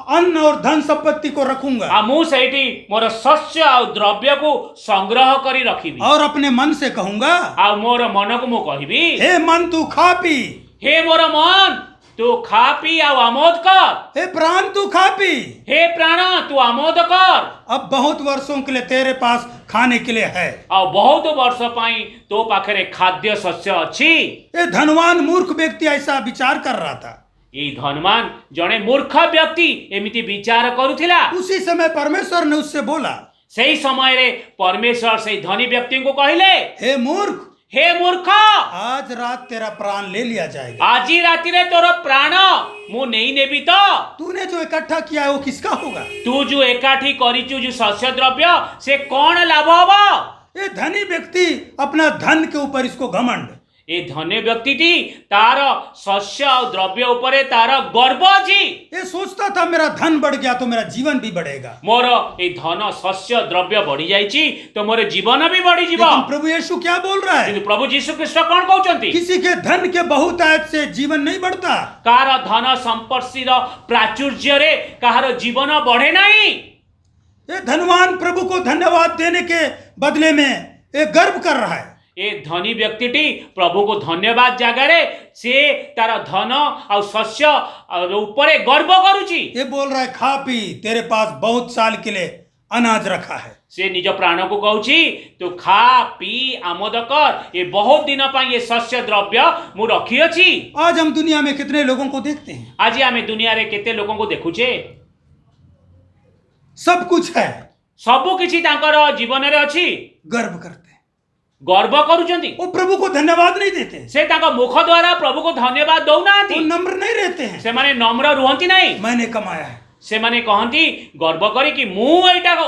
अन्न और धन संपत्ति को रखूंगा आ मु सेठी मोर शस्य आ द्रव्य को संग्रह करी रखिबी। और अपने मन से कहूंगा, आ मोर मन को मु कहिबी, हे मन तू खा पी, हे मोर मन तू खा पी आ आमोद कर, हे प्राण तू खा पी। हे प्राण तू आमोद कर। अब बहुत वर्षों के लिए तेरे पास खाने के लिए है। आ बहुत वर्ष पाई तो पाखरे खाद्य शस्य अछि। ये धनवान मूर्ख व्यक्ति ऐसा विचार कर रहा था। ये धनवान जने मूर्ख व्यक्ति एमिति विचार करुथिला। उसी समय परमेश्वर ने उससे बोला, सही समय रे परमेश्वर से धनी व्यक्ति को कहले, हे मूर्ख, हे मूर्ख, आज रात तेरा प्राण ले लिया जाएगा। आज राति रे तोर प्राण मु नहीं नेबी तो। तूने जो इकट्ठा किया है वो किसका होगा? तू जो एकाठी करिचु जो शस्य द्रव्य से कौन लाभ हबो? ये धनी व्यक्ति अपना धन के ऊपर इसको घमंड। ए धन्य व्यक्ति टी तार शस्य और द्रव्य ऊपर तार गर्व अछि। ये सोचता था मेरा धन बढ़ गया तो मेरा जीवन भी बढ़ेगा। मोर ए धन शस्य द्रव्य बढ़ी जाइछि तो मोर जीवन भी बढ़ी जीव। लेकिन प्रभु यीशु क्या बोल रहा है? किंतु प्रभु यीशु ख्रीष्ट कौन कहउचंती? किसी के धन के बहुतायत से जीवन नहीं बढ़ता। कार धन संपत्ति रो प्राचुर्य रे कहार जीवन बढ़े नहीं। ये धनवान प्रभु को धन्यवाद देने के बदले में एक गर्व कर रहा है। ए धनी व्यक्ति टी प्रभु को धन्यवाद जागारे से तार धन और शस्य और ऊपर गर्व करुची। ये बोल रहा है खा पी, तेरे पास बहुत साल के लिए अनाज रखा है। से निज प्राण को कहूची तो खा पी आमोद कर, ये बहुत दिन पर ये शस्य द्रव्य मु रखी अछि। आज हम दुनिया में कितने लोगों को देखते हैं, आज आमे दुनिया रे केते लोगों को देखुचे, सब कुछ है, सबु किछि तांकर जीवन रे अछि, गर्व करते हैं, गर्व करूचंती। वो प्रभु को धन्यवाद नहीं देते, से तांका मुख द्वारा प्रभु को धन्यवाद दौ वो नांती, नम्र नहीं रहते हैं। से माने नम्र रुहंती नहीं। मैंने कमाया है, से माने कहंती गर्व करी कि मु एटा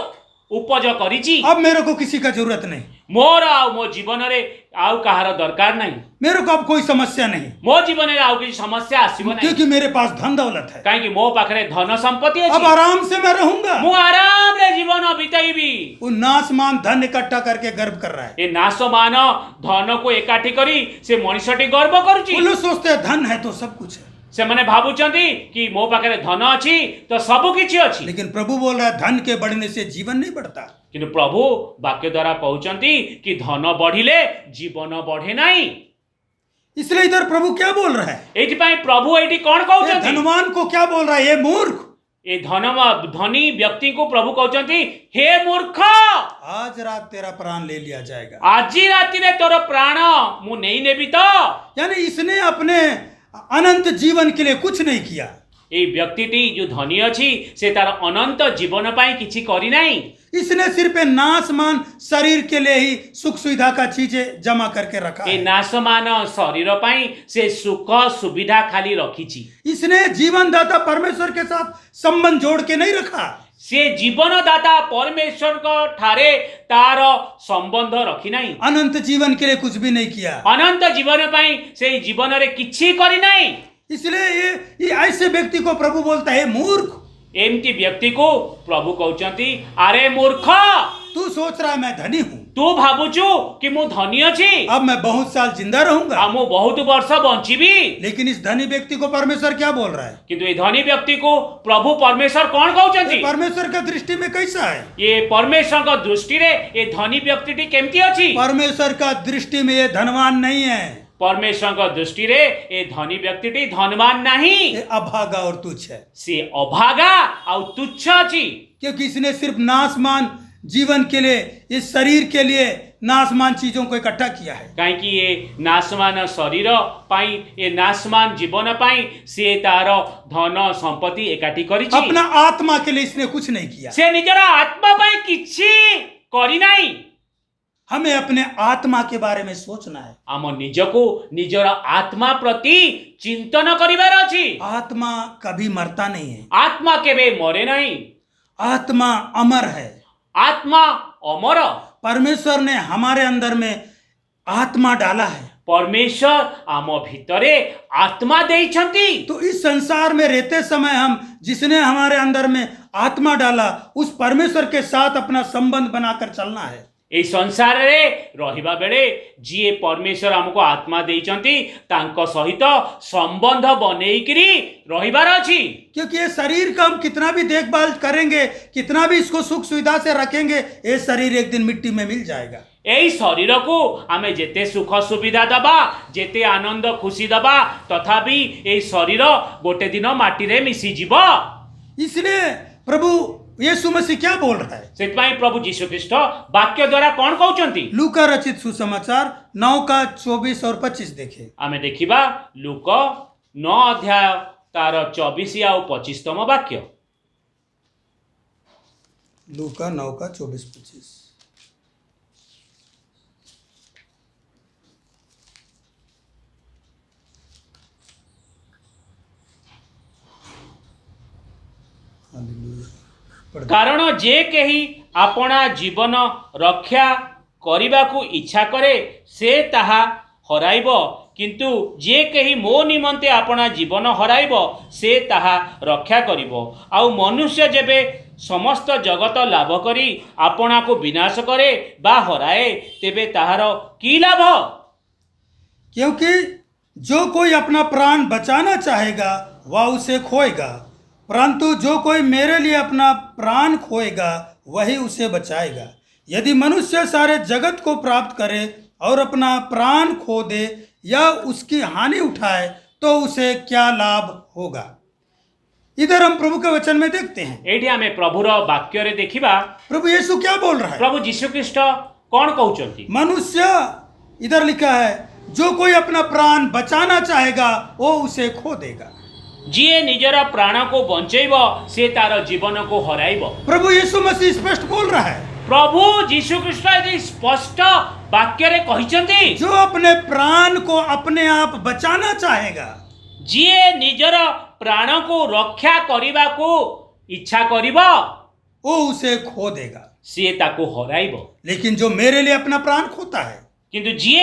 उपज करिची, अब मेरे को किसी का जरूरत नहीं, मोर आ मो जीवन रे आउ कहार दरकार नहीं, मेरे को अब कोई समस्या नहीं, मो जीवन रे आउ किसी समस्या आसीबो नहीं, क्योंकि मेरे पास धन दौलत है। काहे कि मो पाखरे धन संपत्ति अब अछि। आराम से मैं रहूंगा। मु आराम रे जीवन बिताइबी। वो नासमान धन इकट्ठा करके गर्व कर रहा है। ए नासमान धन को एकाठी करी से मनुष्यटी गर्व करूची। वो लोग सोचते हैं धन है तो सब कुछ है, से माने भाबुचंती कि मो पाखरे धन अछि तो सब किछि अछि। लेकिन प्रभु बोल रहा है धन के बढ़ने से जीवन नहीं बढ़ता। किंतु प्रभु वाक्य द्वारा कहउचंती कि धन बढ़िले जीवन बढ़े नहीं। इसलिए इधर प्रभु क्या बोल रहा है? एथि पई प्रभु एठी कोन ये कहउचंती? धनवान को क्या बोल रहा है? ये मूर्ख, ए धनी व्यक्ति को प्रभु कहउचंती हे मूर्ख, आज रात तेरा प्राण ले लिया जाएगा। आजी राति रे तोर प्राण मु नहीं नेबी तो। यानी इसने अपने अनंत जीवन के लिए कुछ नहीं किया। ए व्यक्तिटी जो धनी अछि से तार अनंत जीवन पाई किछि करी नहीं। इसने सिर्फ नासमान शरीर के लिए ही सुख सुविधा का चीजें जमा करके रखा ए है। नासमान शरीर पाई से सुख सुविधा खाली रखिछि। इसने जीवन दाता परमेश्वर के साथ संबंध जोड़ के नहीं रखा। से जीवन दाता परमेश्वर को ठारे तार संबंध रखी नहीं। अनंत जीवन के लिए कुछ भी नहीं किया। अनंत जीवन पाई से जीवन रे किछि करी नहीं। इसलिए ये ऐसे व्यक्ति को प्रभु बोलता है मूर्ख। एमती व्यक्ति को प्रभु कहउचंती अरे मूर्ख, तू सोच रहा है मैं धनी हूँ, तू भाबुचु कि मु धनी अछि, अब मैं बहुत साल जिंदा रहूंगा। आ मु बहुत वर्ष बंचिबी। लेकिन इस धनी व्यक्ति को परमेश्वर क्या बोल रहा है? किंतु ये धनी व्यक्ति को प्रभु परमेश्वर कौन कहउचंती? ये परमेश्वर का दृष्टि में कैसा है? ये परमेश्वर का दृष्टि रे ये धनी व्यक्ति केमती अछि? परमेश्वर का दृष्टि में ये धनवान नहीं है, परमेश्वर का दृष्टि रे ये धनी व्यक्ति धनवान नहीं, ये अभागा और तुच्छ है। से अभागा और तुच्छ अछि। क्योंकि इसने सिर्फ नासमान जीवन के लिए, इस शरीर के लिए नासमान चीजों को इकट्ठा किया है। काहे कि ये नासमान शरीर पाई, ये नासमान जीवन पाई से तार धन संपत्ति एकाठी करिछि। अपना आत्मा के लिए इसने कुछ नहीं किया। से निजर आत्मा पाई किछि करी नाही। हमें अपने आत्मा के बारे में सोचना है। आम निजको निजर आत्मा प्रति चिंतन करिवार अछि। आत्मा कभी मरता नहीं है, आत्मा केबे मरे नहीं, आत्मा अमर है। आत्मा अमर। परमेश्वर ने हमारे अंदर में आत्मा डाला है। परमेश्वर आम भितरे आत्मा देइछंती। तो इस संसार में रहते समय हम जिसने हमारे अंदर में आत्मा डाला उस परमेश्वर के साथ अपना संबंध बनाकर चलना है। ए संसार रे रहिबा बेले जी परमेश्वर आमको आत्मा देइछंती तांको सहित संबंध बनेइकरी रहिबार अछि। क्योंकि ये शरीर का हम कितना भी देखभाल करेंगे, कितना भी इसको सुख सुविधा से रखेंगे, ये शरीर एक दिन मिट्टी में मिल जाएगा। एई शरीर को आमे जेते सुख सुविधा दबा, जेते आनंद खुशी दबा, तथापि एई शरीर गोटे दिन माटी रे मिसी जीव। इसलिए प्रभु यीशु मसीह क्या बोल रहा है? सेतपाई प्रभु यीशु ख्रीष्ट वाक्य द्वारा कोन कहउचंती? लूका रचित सुसमाचार 9 का 24 और 25 देखे। आमे देखिबा लूक 9 अध्याय तार 24 आ 25तम वाक्य। लूका 9 का 24-25। कारण जे केही आपणा जीवन रक्षा करिबाकू इच्छा करे से ताहा हराइब, किंतु जे केही मो निमंते आपणा जीवन हराइब से ताहा रक्षा करिब। आउ मनुष्य जेबे समस्त जगत लाभ करी आपणा को विनाश करे बा हराए तेबे ताहार की लाभ? क्योंकि जो कोई अपना प्राण बचाना चाहेगा वह उसे खोएगा, परंतु जो कोई मेरे लिए अपना प्राण खोएगा वही उसे बचाएगा। यदि मनुष्य सारे जगत को प्राप्त करे और अपना प्राण खो दे या उसकी हानि उठाए तो उसे क्या लाभ होगा? इधर हम प्रभु के वचन में देखते हैं। एठी हमें प्रभुर वाक्य रे देखिबा प्रभु यीशु क्या बोल रहा है? प्रभु यीशु ख्रीष्ट कोन कहउचंती? मनुष्य, इधर लिखा है, जो कोई अपना प्राण बचाना चाहेगा वो उसे खो देगा। जी निजर प्राण को बंचेब से तार जीवन को हराइब। प्रभु यीशु मसीह स्पष्ट बोल रहा है। प्रभु यीशु ख्रीष्ट यदि स्पष्ट वाक्य रे कहिचंती, जो अपने प्राण को अपने आप बचाना चाहेगा, जी निजर प्राण को रक्षा करिबा को इच्छा करिब वो उसे खो देगा, से ताको हराइब। लेकिन जो मेरे लिए अपना प्राण खोता है, किंतु जी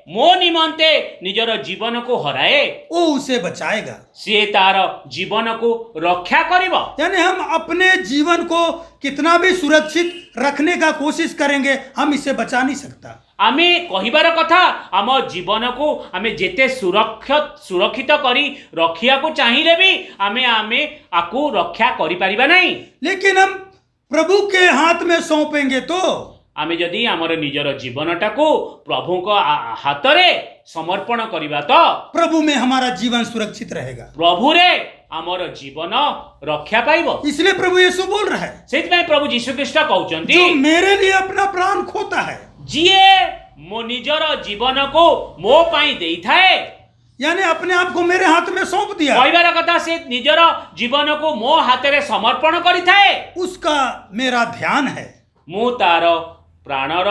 मो निमंते निजर जीवन को हराए वो उसे बचाएगा, से तार जीवन को रक्षा करिब। यानी हम अपने जीवन को कितना भी सुरक्षित रखने का कोशिश करेंगे, हम इसे बचा नहीं सकता। आमे कहिबार कथा आम जीवन को आमे जेते सुरक्षित करी रखिया को चाहिए भी आमे आकु रक्षा करि परिबा नहीं। लेकिन हम प्रभु के हाथ में सौंपेंगे तो आमे जदि आमर निजर जीवनटा को प्रभु को हाथ रे समर्पण करिबा तो प्रभु में हमारा जीवन सुरक्षित रहेगा, प्रभु रे आमर जीवन रक्षा पाइब। इसलिए प्रभु यीशु बोल रहा है, सेतपय प्रभु यीशु ख्रीष्ट कहउचंती, जो मेरे लिए अपना प्राण खोता है, जिए मो निजर जीवन को मो पाई देई थाए, यानी अपने आप को मेरे हाथ में सौंप दिया, कहिबार कथा से निजर जीवन को मो हाथ रे समर्पण करि थाए, उसका मेरा ध्यान है, मु तार प्राणर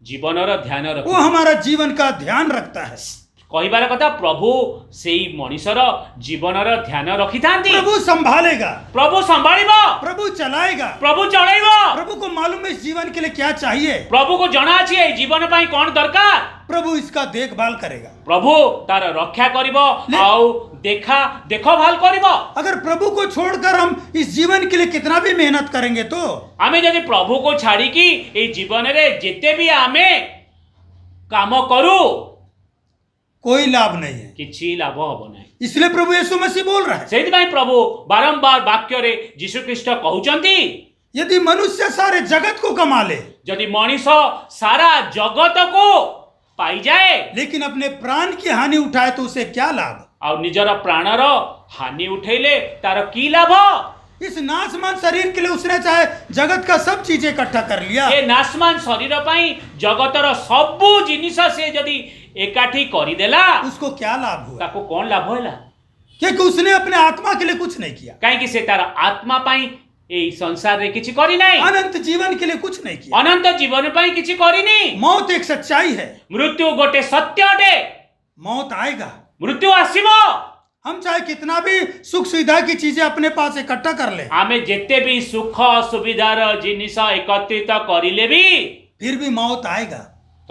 जीवनर ध्यान रख, वो हमारा जीवन का ध्यान रखता है। कहिबार कथा प्रभु सेई मनुष्यर जीवनर ध्यान रखि थांती। प्रभु संभालेगा, प्रभु संभालिब, प्रभु चलाएगा, प्रभु चलाइब। प्रभु को मालूम है इस जीवन के लिए क्या चाहिए, प्रभु को जଣା अछि ए जीवन पई कोन दरकार, प्रभु इसका देखभाल करेगा, प्रभु तार रक्षा करिब आउ देखभाल करिब। अगर प्रभु को छोड़कर हम इस जीवन के लिए कितना भी मेहनत करेंगे तो आमे जदि प्रभु को छाड़ी की ए जीवन रे जेते भी आमे काम करू कोई लाभ नहीं है, किछि लाभ हबो नाही। इसलिए प्रभु यीशु मसीह बोल रहा है, सेति भाई प्रभु बारंबार वाक्य रे यीशु ख्रीष्ट कहउचंती, यदि मनुष्य सारे जगत को कमा ले, जदि मनीष सारा जगत को पाई जाए, लेकिन अपने प्राण की हानि उठाए तो उसे क्या लाभ? और निजर प्राणर हानि उठेले तार की लाभ? इस नाशमान शरीर के लिए उसने चाहे जगत का सब चीजें इकट्ठा कर लिया, ए नाशमान शरीर पाई जगतर सबु जिनिस से जदि एकाठी करी देला, उसको क्या लाभ हुआ? ताको कौन लाभ होला? क्योंकि उसने अपने आत्मा के लिए कुछ नहीं किया, काहे कि से तार आत्मा पाई ए संसार रे किछि करी नाही, अनंत जीवन के लिए कुछ नहीं किया, अनंत जीवन पाई किछि करी नहीं। मौत एक सच्चाई है, मृत्यु गोटे सत्य अटे, मौत आएगा, मृत्यु आसीबो। हम चाहे कितना भी सुख सुविधा की चीजें अपने पास इकट्ठा कर ले, आमे जेते भी सुख सुविधार जिनिस एकत्रित करिले भी फिर भी मौत आएगा,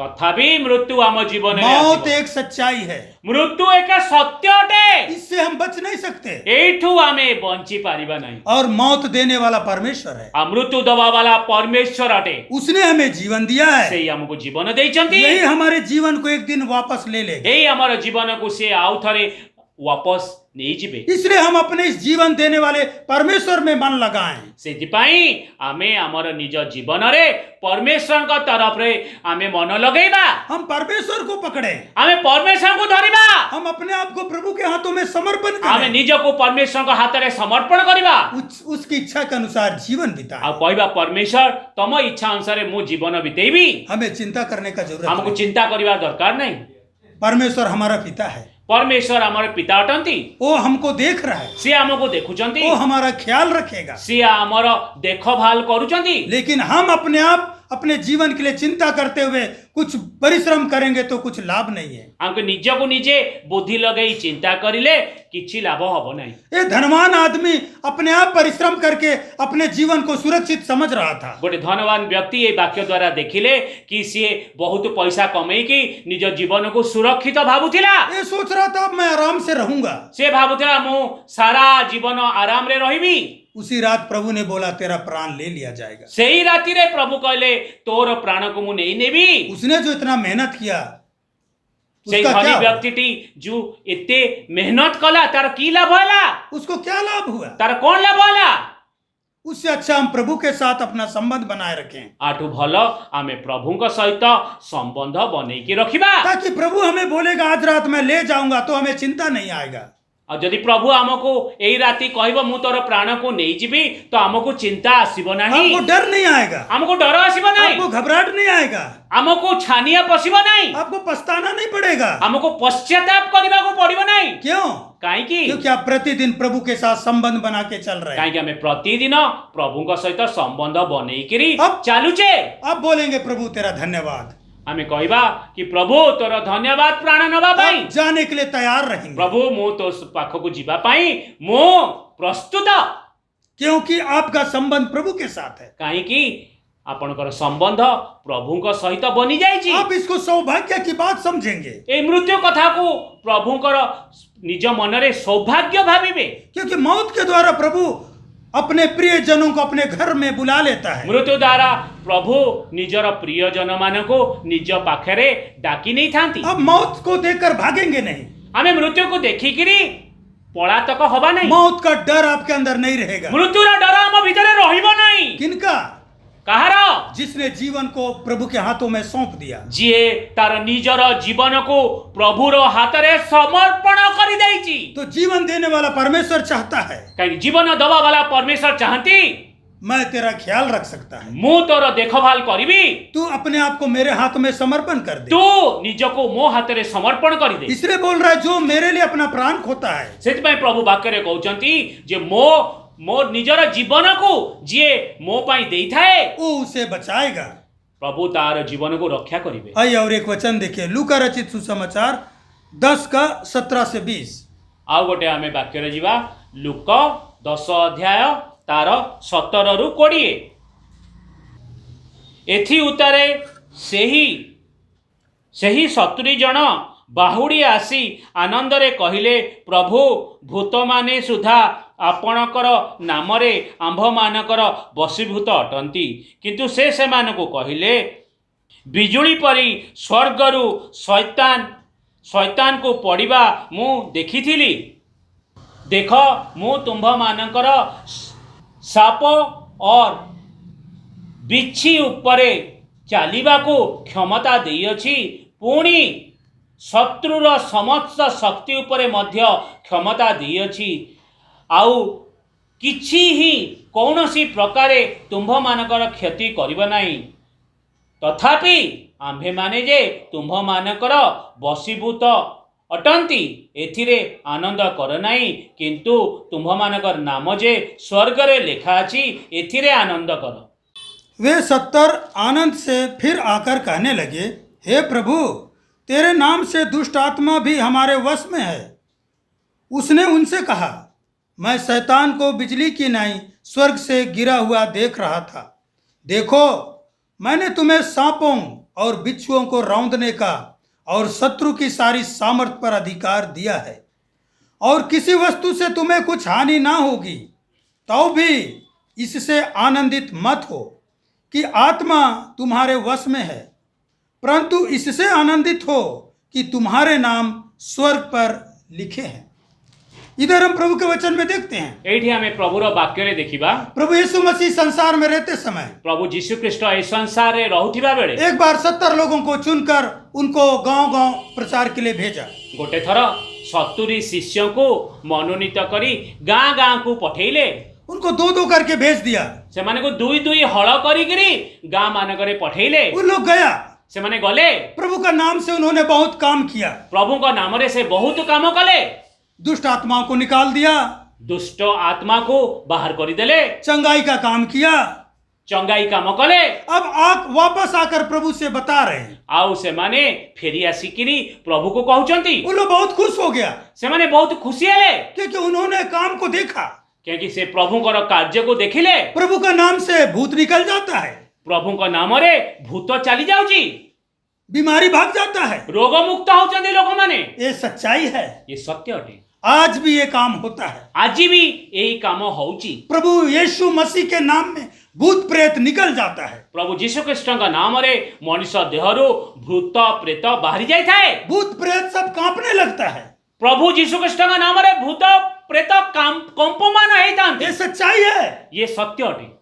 तथापि मृत्यु आम जीवन मौत एक सच्चाई है, मृत्यु एक सत्य अटे इससे हम बच नहीं सकते। एठू आमे बंची पारिबा नहीं। और मौत देने वाला परमेश्वर है, आ मृत्यु दबा वाला परमेश्वर अटे उसने हमें जीवन दिया है। से हमको जीवन देइचंती। यही हमारे जीवन को एक दिन वापस ले लेगा। एई हमर जीवन को से आउ थरे वापस नहीं जिबे। इसलिए हम अपने इस जीवन देने वाले परमेश्वर में मन लगाएं। सेथिपाई आमे हमर निज जीवन रे परमेश्वर का तरफ रे आमे मन लगेबा। हम परमेश्वर को पकड़े, आमे परमेश्वर को धरिबा। हम अपने आप को प्रभु के हाथों में समर्पण आमे करें, निज को परमेश्वर को हाथ रे समर्पण करिबा। उसकी इच्छा के अनुसार जीवन बिताएं। आ कहबा परमेश्वर तम इच्छा अनुसार मु जीवन बितेबी। हमें चिंता करने का जरूरत हमको नहीं। चिंता करिबा दरकार नहीं। परमेश्वर हमारा पिता है, परमेश्वर हमारे पिता अटंती। वो हमको देख रहा है, सी हमको देखुचंती। वो हमारा ख्याल रखेगा। सी हमर देखभाल करूचंती। लेकिन हम अपने आप अपने जीवन के लिए चिंता करते हुए कुछ परिश्रम करेंगे तो कुछ लाभ नहीं है। हमको निज को निजे बुद्धि लगई चिंता करिले किछि लाभ हबो नहीं। ये धनवान आदमी अपने आप परिश्रम करके अपने जीवन को सुरक्षित समझ रहा था। गोटे धनवान व्यक्ति ये वाक्य द्वारा देखिले कि सी बहुत पैसा कमई की निज जीवन को सुरक्षित भाबुथिला। ये सोच रहा था मैं आराम से रहूंगा। से भाबुथिला मु सारा जीवन आराम रे रहिबी। उसी रात प्रभु ने बोला तेरा प्राण ले लिया जाएगा। सही राति रे प्रभु कहले तोर प्राण को मु नहीं नेबी। उसने जो इतना मेहनत किया से उसका धनी क्या हुआ? व्यक्तिटी जो एते मेहनत कला तार की लाभ होला? उसको क्या लाभ हुआ? तार कौन लाभ होला? उससे अच्छा हम प्रभु के साथ अपना संबंध बनाए रखें, आठु भल आमे प्रभुଙ୍କ सहित संबंध बनेकी रखिबा। ताकि प्रभु हमें बोलेगा आज रात मैं ले जाऊंगा तो हमें चिंता नहीं आएगा। और यदि प्रभु आमको एई राति कहबो मु तोर प्राण को नहीं जीबी तो आमको चिंता आसीबो नाही। आपको डर नहीं आएगा, आमको डर आसीबो नाही। आपको घबराहट नहीं आएगा, आमको छानिया पसीबो नाही। आपको पछताना नहीं पड़ेगा। आमको पश्चाताप करबा को पड़िबो नाही। क्यों? काहे की? क्योंकि आप प्रतिदिन प्रभु के साथ संबंध बना के चल रहे हैं। काहे कि हमें प्रतिदिन प्रभुଙ୍କ सहित संबंध बनेइकरी अब- चालुचे। आप बोलेंगे प्रभु तेरा धन्यवाद, आमे कहबा कि प्रभु तोर धन्यवाद प्राण नबा पाई। आप जाने के लिए तैयार रहेंगे प्रभु मु तो पाखको जीवा पाई मु प्रस्तुत। क्योंकि आपका संबंध प्रभु के साथ है। काहे कि आपनकर संबंध प्रभुଙ୍କ सहित बनी जाइछि। आप इसको सौभाग्य की बात समझेंगे, ए मृत्यु कथा को प्रभुଙ୍କର निज मनरे सौभाग्य भाविबे। क्योंकि मौत के द्वारा प्रभु अपने प्रिय जनों को अपने घर में बुला लेता है। मृत्यु द्वारा प्रभु निजर प्रिय जन मानको निज पाखरे डाकी नहीं थांती। अब मौत को देखकर भागेंगे नहीं, आमे मृत्यु को देखिकिरी पलातक हबा नहीं। मौत का डर आपके अंदर नहीं रहेगा। मृत्युर डर आम भितरे रहिबो नहीं। किनका? कहार? जिसने जीवन को प्रभु के हाथों में सौंप दिया। जिए तार निजर जीवन को प्रभुर हाथरे समर्पण करि दैछि। तो जीवन देने वाला परमेश्वर चाहता है काहे जीवन दवा वाला परमेश्वर चाहती मैं तेरा ख्याल रख सकता है, मु तोर देखभाल करिबी। तू अपने आप को मेरे हाथ में समर्पण कर दे। तू निजको मो हाथरे समर्पण करि दे। इसलिए बोल रहा है जो मेरे लिए अपना प्राण खोता है, सेतपय प्रभु वाक्यरे कहउचंती जे मो निजर जीवन को जिए मो पाई देई थाए वो उसे बचाएगा। प्रभु तार जीवन को रक्षा करिवे। आइए और एक वचन देखिए, लूका रचित सुसमाचार 10 का 17 से 20। आउ गोटे आमे वाक्यरे जीवा लूक 10 अध्याय तार 17 रु 20। एथि उतारे सेही 70 जन बाहुड़ी आसी आनंदरे कहिले प्रभु भूत माने सुधा आपणकर नामरे आंभ मानकर बसीभूत अटंती। किंतु से सेमानकु कहिले बिजुली परी स्वर्गरु शैतान को पड़िबा मु देखिथिली। देख मु तुम्भ मानकर साप और बिच्छी उपरे चालिबा को क्षमता देइछि, पुणी शत्रुर समस्त शक्ति उपरे मध्य क्षमता देइछि। आउ किछि ही कौनसी प्रकारे तुम्भ मानकर क्षति करिबा नाही। तथापि आम्भे माने जे तुम्भ मानकर बसीभूत अटंती एथिरे आनंद कर नाही, किंतु तुम्भ मानकर नाम जे स्वर्ग रे लेखा अछि एथिरे आनंद कर। वे 70 आनंद से फिर आकर कहने लगे, हे प्रभु तेरे नाम से दुष्ट आत्मा भी हमारे वश में है। उसने उनसे कहा, मैं शैतान को बिजली की नाई स्वर्ग से गिरा हुआ देख रहा था। देखो मैंने तुम्हें सांपों और बिच्छुओं को रौंदने का और शत्रु की सारी सामर्थ पर अधिकार दिया है, और किसी वस्तु से तुम्हें कुछ हानि ना होगी, तो भी इससे आनंदित मत हो कि आत्मा तुम्हारे वश में है, परंतु इससे आनंदित हो कि तुम्हारे नाम स्वर्ग पर लिखे हैं। इधर हम प्रभु के वचन में देखते हैं, एठी हमें प्रभुर वाक्य रे देखिबा प्रभु यीशु मसीह संसार में रहते समय प्रभु जीशु ख्रीष्ट ए संसार रे रहुथिबा बेले एक बार 70 लोगों को चुनकर उनको गांव-गांव प्रचार के लिए भेजा। गोटे थर 70 शिष्यों को मनोनीत करी गाँ गाँ को पठेले। उनको दो दो करके भेज दिया। से माने को दुई दुई हल करी गाँ मानकरे पठेले। उन लोग गया, से माने गले, प्रभु का नाम से उन्होंने बहुत काम किया, प्रभु का नाम रे से बहुत काम कले, दुष्ट आत्माओं को निकाल दिया, दुष्ट आत्मा को बाहर करी देले, चंगाई का काम किया, चंगाई काम कले। अब वापस आकर प्रभु से बता रहे हैं। आउ से माने फेरी आसिकिरी प्रभु को कहउचंती। उन लोग बहुत खुश हो गया, से माने बहुत खुशी हेले, क्योंकि उन्होंने काम को देखा, क्योंकि से प्रभु का कार्य को देखिले। प्रभु का नाम से भूत निकल जाता है, प्रभु का नाम रे भूत चली जाउची, बीमारी भाग जाता है, रोग मुक्त होचंती लोक माने। ये सच्चाई है, ये सत्य अटे। आज भी ये काम होता है, आज भी यही काम होउची। प्रभु यीशु मसीह के नाम में भूत प्रेत निकल जाता है। प्रभु जीशु ख्रीष्ट का नाम रे मनुष्य देहरु भूत प्रेत बाहरी जाय थाए, भूत प्रेत सब कांपने लगता है। प्रभु जीशु ख्रीष्ट का नाम रे भूत प्रेत कंपमान हेतांते। ये सच्चाई है, ये सत्य अटे,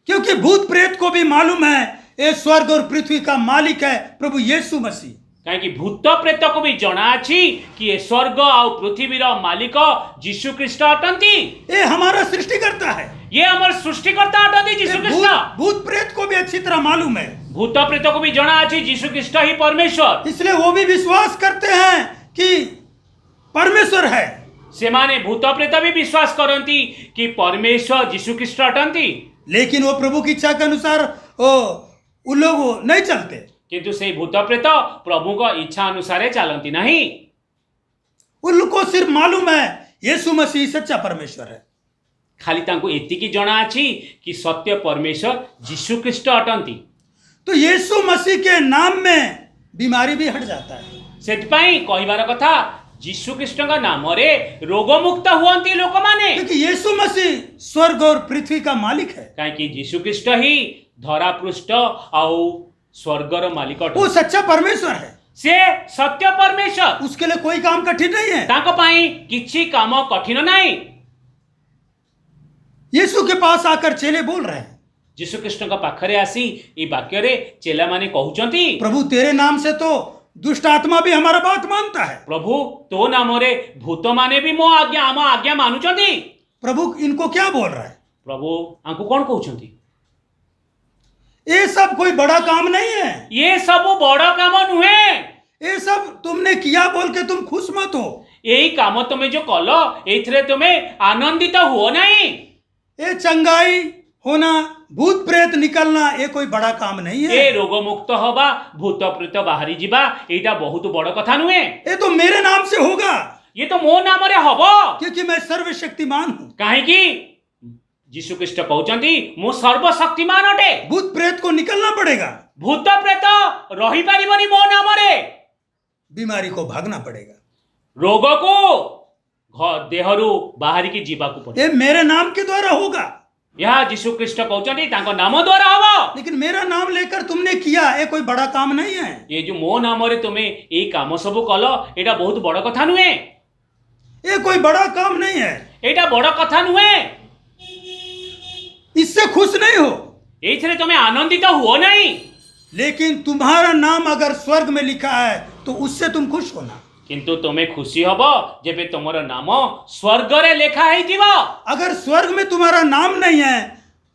क्योंकि भूत प्रेत को भी मालूम है ये स्वर्ग और पृथ्वी का मालिक है प्रभु यीशु मसीह। कहीं भूत प्रेत को भी जना अछि कि ये स्वर्ग और पृथ्वीर मालिक जीशु ख्रीष्ट अटंती। ये हमारा सृष्टिकर्ता है, ये हमार सृष्टिकर्ता अटंती जीशु ख्रीष्ट। भूत प्रेत को भी अच्छी तरह मालूम है, भूत प्रेत को भी जना अछि जीशु ख्रीष्ट ही परमेश्वर, इसलिए वो भी विश्वास करते हैं कि परमेश्वर है। से माने भूत प्रेत भी विश्वास करती कि परमेश्वर जीशु ख्रीष्ट अटंती, लेकिन वो प्रभु की इच्छा के अनुसार उन लोग नहीं चलते। किंतु से भूत प्रेत प्रभु का इच्छा अनुसार चलती नहीं। उनको सिर्फ मालूम है यीशु मसीह सच्चा परमेश्वर है, खाली तांको एतिकी जना अछि कि सत्य परमेश्वर जीशु ख्रीष्ट अटंती। तो यीशु मसीह के नाम में बीमारी भी हट जाता है। सेतपाई कहिबार कथा जीशु ख्रीष्ट का नाम रे रोग मुक्त हुअंती लोक माने, क्योंकि यीशु मसीह स्वर्ग और पृथ्वी का मालिक है। कहीं जीशु ख्रीष्ट ही धरा पृष्ठ आउ स्वर्गर मालिक वो सच्चा परमेश्वर है, से सत्य परमेश्वर, उसके लिए कोई काम कठिन नहीं है। ताको पाई किछि काम कठिन नहीं। यीशु के पास आकर चेले बोल रहे हैं, जीशु कृष्ण का पाखरे आसी ई वाक्य रे चेला माने कहउचंती, प्रभु तेरे नाम से तो दुष्ट आत्मा भी हमारा बात मानता है। प्रभु तो नाम रे भूत माने भी मो आज्ञा आम आज्ञा मानुचंती। प्रभु इनको क्या बोल रहा है? प्रभु आंको कौन कहउचंती? ये सब कोई बड़ा काम नहीं है, ये सब बड़ा काम नुहे। ये सब तुमने किया बोल के तुम खुश मत हो। यही काम तुम जो कल एथरे तुम्हें आनंदित हुओ नहीं। ये चंगाई होना, भूत प्रेत निकलना, ये कोई बड़ा काम नहीं है। ये रोग मुक्त होबा, भूत प्रेत बाहरी जीवा, एटा बहुत बड़ कथा नुहे। ये तो मेरे नाम से होगा, ये तो मो नाम रे हबो, क्योंकि मैं सर्वशक्तिमान हूँ। काहे कि जीशु ख्रीष्ट कहउचंती मो सर्वशक्तिमान अटे। भूत प्रेत को निकलना पड़ेगा, भूत प्रेत रही पारिबनी मो नाम रे, बीमारी को भागना पड़ेगा, रोग को देहरु बाहरी की जीवा को पड़े। ये मेरे नाम के द्वारा होगा। यह जीशु ख्रीष्ट कहउचंती तांको नाम द्वारा हबो। लेकिन मेरा नाम लेकर तुमने किया, ये कोई बड़ा काम नहीं है। ये जो मो नाम रे तुम्हें ए काम सब कल, एटा बहुत बड़ कथा नुहे। ये कोई बड़ा काम नहीं है, एटा बड़ कथा नुहे। इससे खुश नहीं हो, एथरे तुम्हें आनंदित हुओ नहीं। लेकिन तुम्हारा नाम अगर स्वर्ग में लिखा है तो उससे तुम खुश होना। किंतु तुम्हें खुशी हबो जेबे तुमरो नाम स्वर्ग रे लेखा हेतिबो। अगर स्वर्ग में तुम्हारा नाम नहीं है,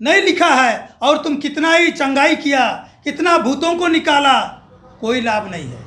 नहीं लिखा है, और तुम कितना ही चंगाई किया, कितना भूतों को निकाला, कोई लाभ नहीं है।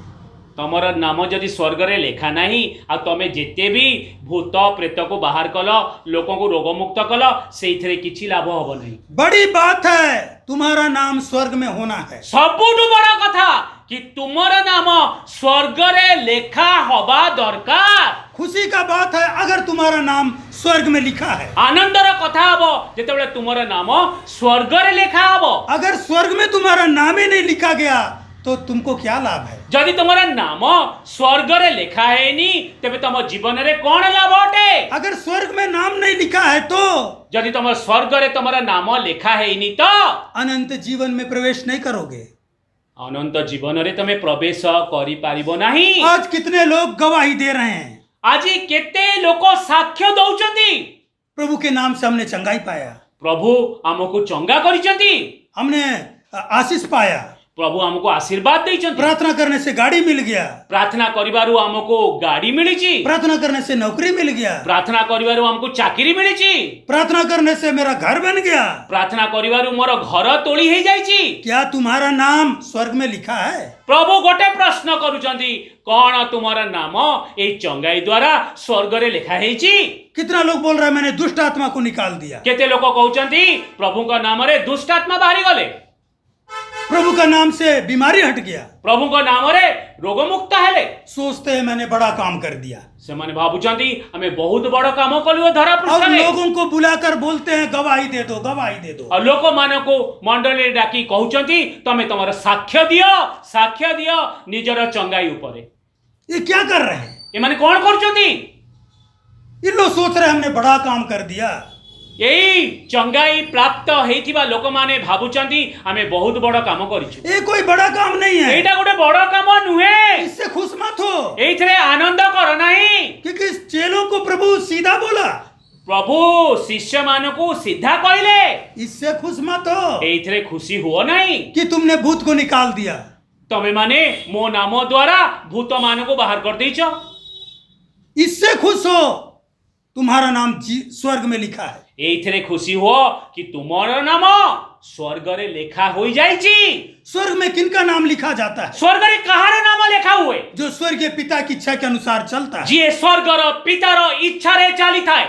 तुमर नाम जदि स्वर्ग रे लेखा नहीं, आ तमे जेते भी भूत प्रेत को बाहर कल, लोकों को रोग मुक्त कल, सेइथरे किछि लाभ हबो नहीं। बड़ी बात है तुम्हारा नाम स्वर्ग में होना है। सबुठु बड़ा कथा कि तुमर नाम स्वर्ग रे लेखा हबा दरकार। खुशी का बात है अगर तुम्हारा नाम स्वर्ग में लिखा है। आनंदर कथा हबो जेतेबेले तुमर नाम स्वर्ग रे लेखा हबो। अगर स्वर्ग में तुम्हारा नाम ही नहीं लिखा गया तो तुमको क्या लाभ है? जदि तुमर नाम स्वर्ग रे लिखा है नी तेबे तुम जीवन रे कौन लाभ अटे? अगर स्वर्ग में नाम नहीं लिखा है तो जदि तुम स्वर्ग रे तुमर नाम लिखा है नी तो अनंत जीवन में प्रवेश नहीं करोगे। अनंत जीवन रे तुम प्रवेश करि पारिबो नाही। आज कितने लोग गवाही दे रहे हैं, आज केते लोक साक्ष्य दउचंती, प्रभु के नाम से हमने चंगाई पाया, प्रभु हमको चंगा करिसंती, हमने आशीष पाया, प्रभु हमको आशीर्वाद देइचंती, प्रार्थना करने से गाड़ी मिल गया, प्रार्थना करिबारु हमको गाड़ी मिलिची, प्रार्थना करने से नौकरी मिल गया, प्रार्थना करिबारु हमको चाकरी मिलिची, प्रार्थना करने से मेरा घर बन गया। प्रार्थना करिबारु मोर घर तोली हे जाइची। क्या तुम्हारा नाम स्वर्ग में लिखा है? प्रभु गोटे प्रश्न करूचंती, कौन तुम्हारा नाम ए चंगाई द्वारा स्वर्ग रे लिखा हेची? कितना लोग बोल रहा है मैंने दुष्ट आत्मा को निकाल दिया, केते लोक कहउचंती प्रभु का नाम रे दुष्ट आत्मा बाहरी गले, प्रभु का नाम से बीमारी हट गया, प्रभु का नाम रे रोग मुक्त हेले। सोचते हैं मैंने बड़ा काम कर दिया। से माने भाबुचंती हमें बहुत बड़ काम कलियो धरा और पृष्ठ रे। लोगों को बुलाकर बोलते हैं गवाही दे दो, गवाही दे दो। और लोक मानको मंडली डाकी कहउचंती तमे तमर साक्ष्य दियो निजर चंगाई उपरे। ये क्या कर रहे हैं? ए माने कोन करूचंती? ये लोग सोच रहे हैं हमने बड़ा काम कर दिया। यही चंगाई प्राप्त हेतिबा लोक माने भाबुचंती हमें बहुत बड़ काम करिछु। ये कोई बड़ा काम नहीं है, एटा गोटे बड़ काम नुहे। इससे खुश मत हो, एइथरे आनंद कर नाही। क्योंकि इस चेलों को प्रभु सीधा बोला, प्रभु शिष्य मानको सीधा कहले, इससे खुश मत हो एइथरे खुशी हुओ नाही कि तुमने भूत को निकाल दिया। तमे माने मो नाम द्वारा भूत मानको बाहर कर देइछ। इससे खुश हो तुम्हारा नाम स्वर्ग में लिखा है। एइथरे खुशी हो कि तुम्हारा नाम स्वर्ग रे लेखा होई जाइची। स्वर्ग में किनका नाम लिखा जाता है? स्वर्ग रे कहार नाम लेखा हुए? जो स्वर्गीय पिता की इच्छा के अनुसार चलता है, जी स्वर्ग रो पिता रो इच्छा रे चाली थाए,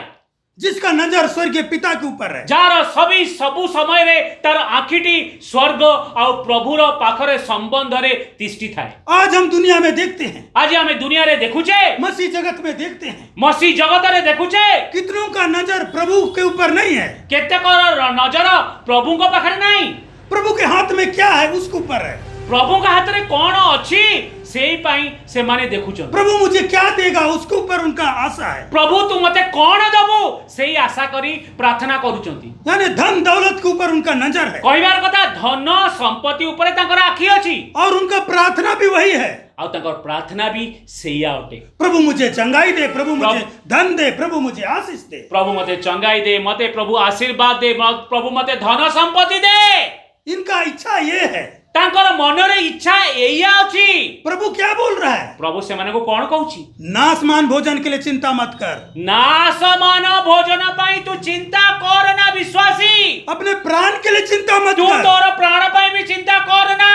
जिसका नजर स्वर्गीय पिता के ऊपर है, जार सभी सबु समय रे तार आखिटी स्वर्ग और प्रभु रो पाखरे संबंध रे तिष्ठी थाए। आज हम दुनिया में देखते हैं, आज हमें दुनिया रे देखुचे, मसीह जगत में देखते हैं, मसीह जगत रे देखुचे, कितनों का नजर प्रभु के ऊपर नहीं है। केतेकर नजर प्रभु को पाखरे नहीं। प्रभु के हाथ में क्या है उसके ऊपर है। प्रभु का हाथ रे कौन अच्छी सेई पाई से माने देखुचन। प्रभु मुझे क्या देगा उसके ऊपर उनका आशा है। प्रभु तू मते कौन दबु सेई आशा करी प्रार्थना करूचंती। यानी धन दौलत के ऊपर उनका नजर है, कहिबार कथा धन संपत्ति ऊपर तांकर आखी अछि और उनका प्रार्थना भी वही है। आ तांकर प्रार्थना भी सेया अटे। प्रभु मुझे चंगाई दे, प्रभु मुझे धन दे, प्रभु मुझे आशीष दे, प्रभु मते चंगाई दे, मते प्रभु आशीर्वाद दे, प्रभु मते धन संपत्ति दे। इनका इच्छा ये है। तांकर मन रे इच्छा एया अछि। प्रभु क्या बोल रहा है? प्रभु से माने को कौन कहउछि? नासमान भोजन के लिए चिंता मत कर, नासमान भोजन पाई तू चिंता कर ना विश्वासी। अपने प्राण के लिए चिंता मत तू कर। तोर प्राण पाई भी चिंता कर ना।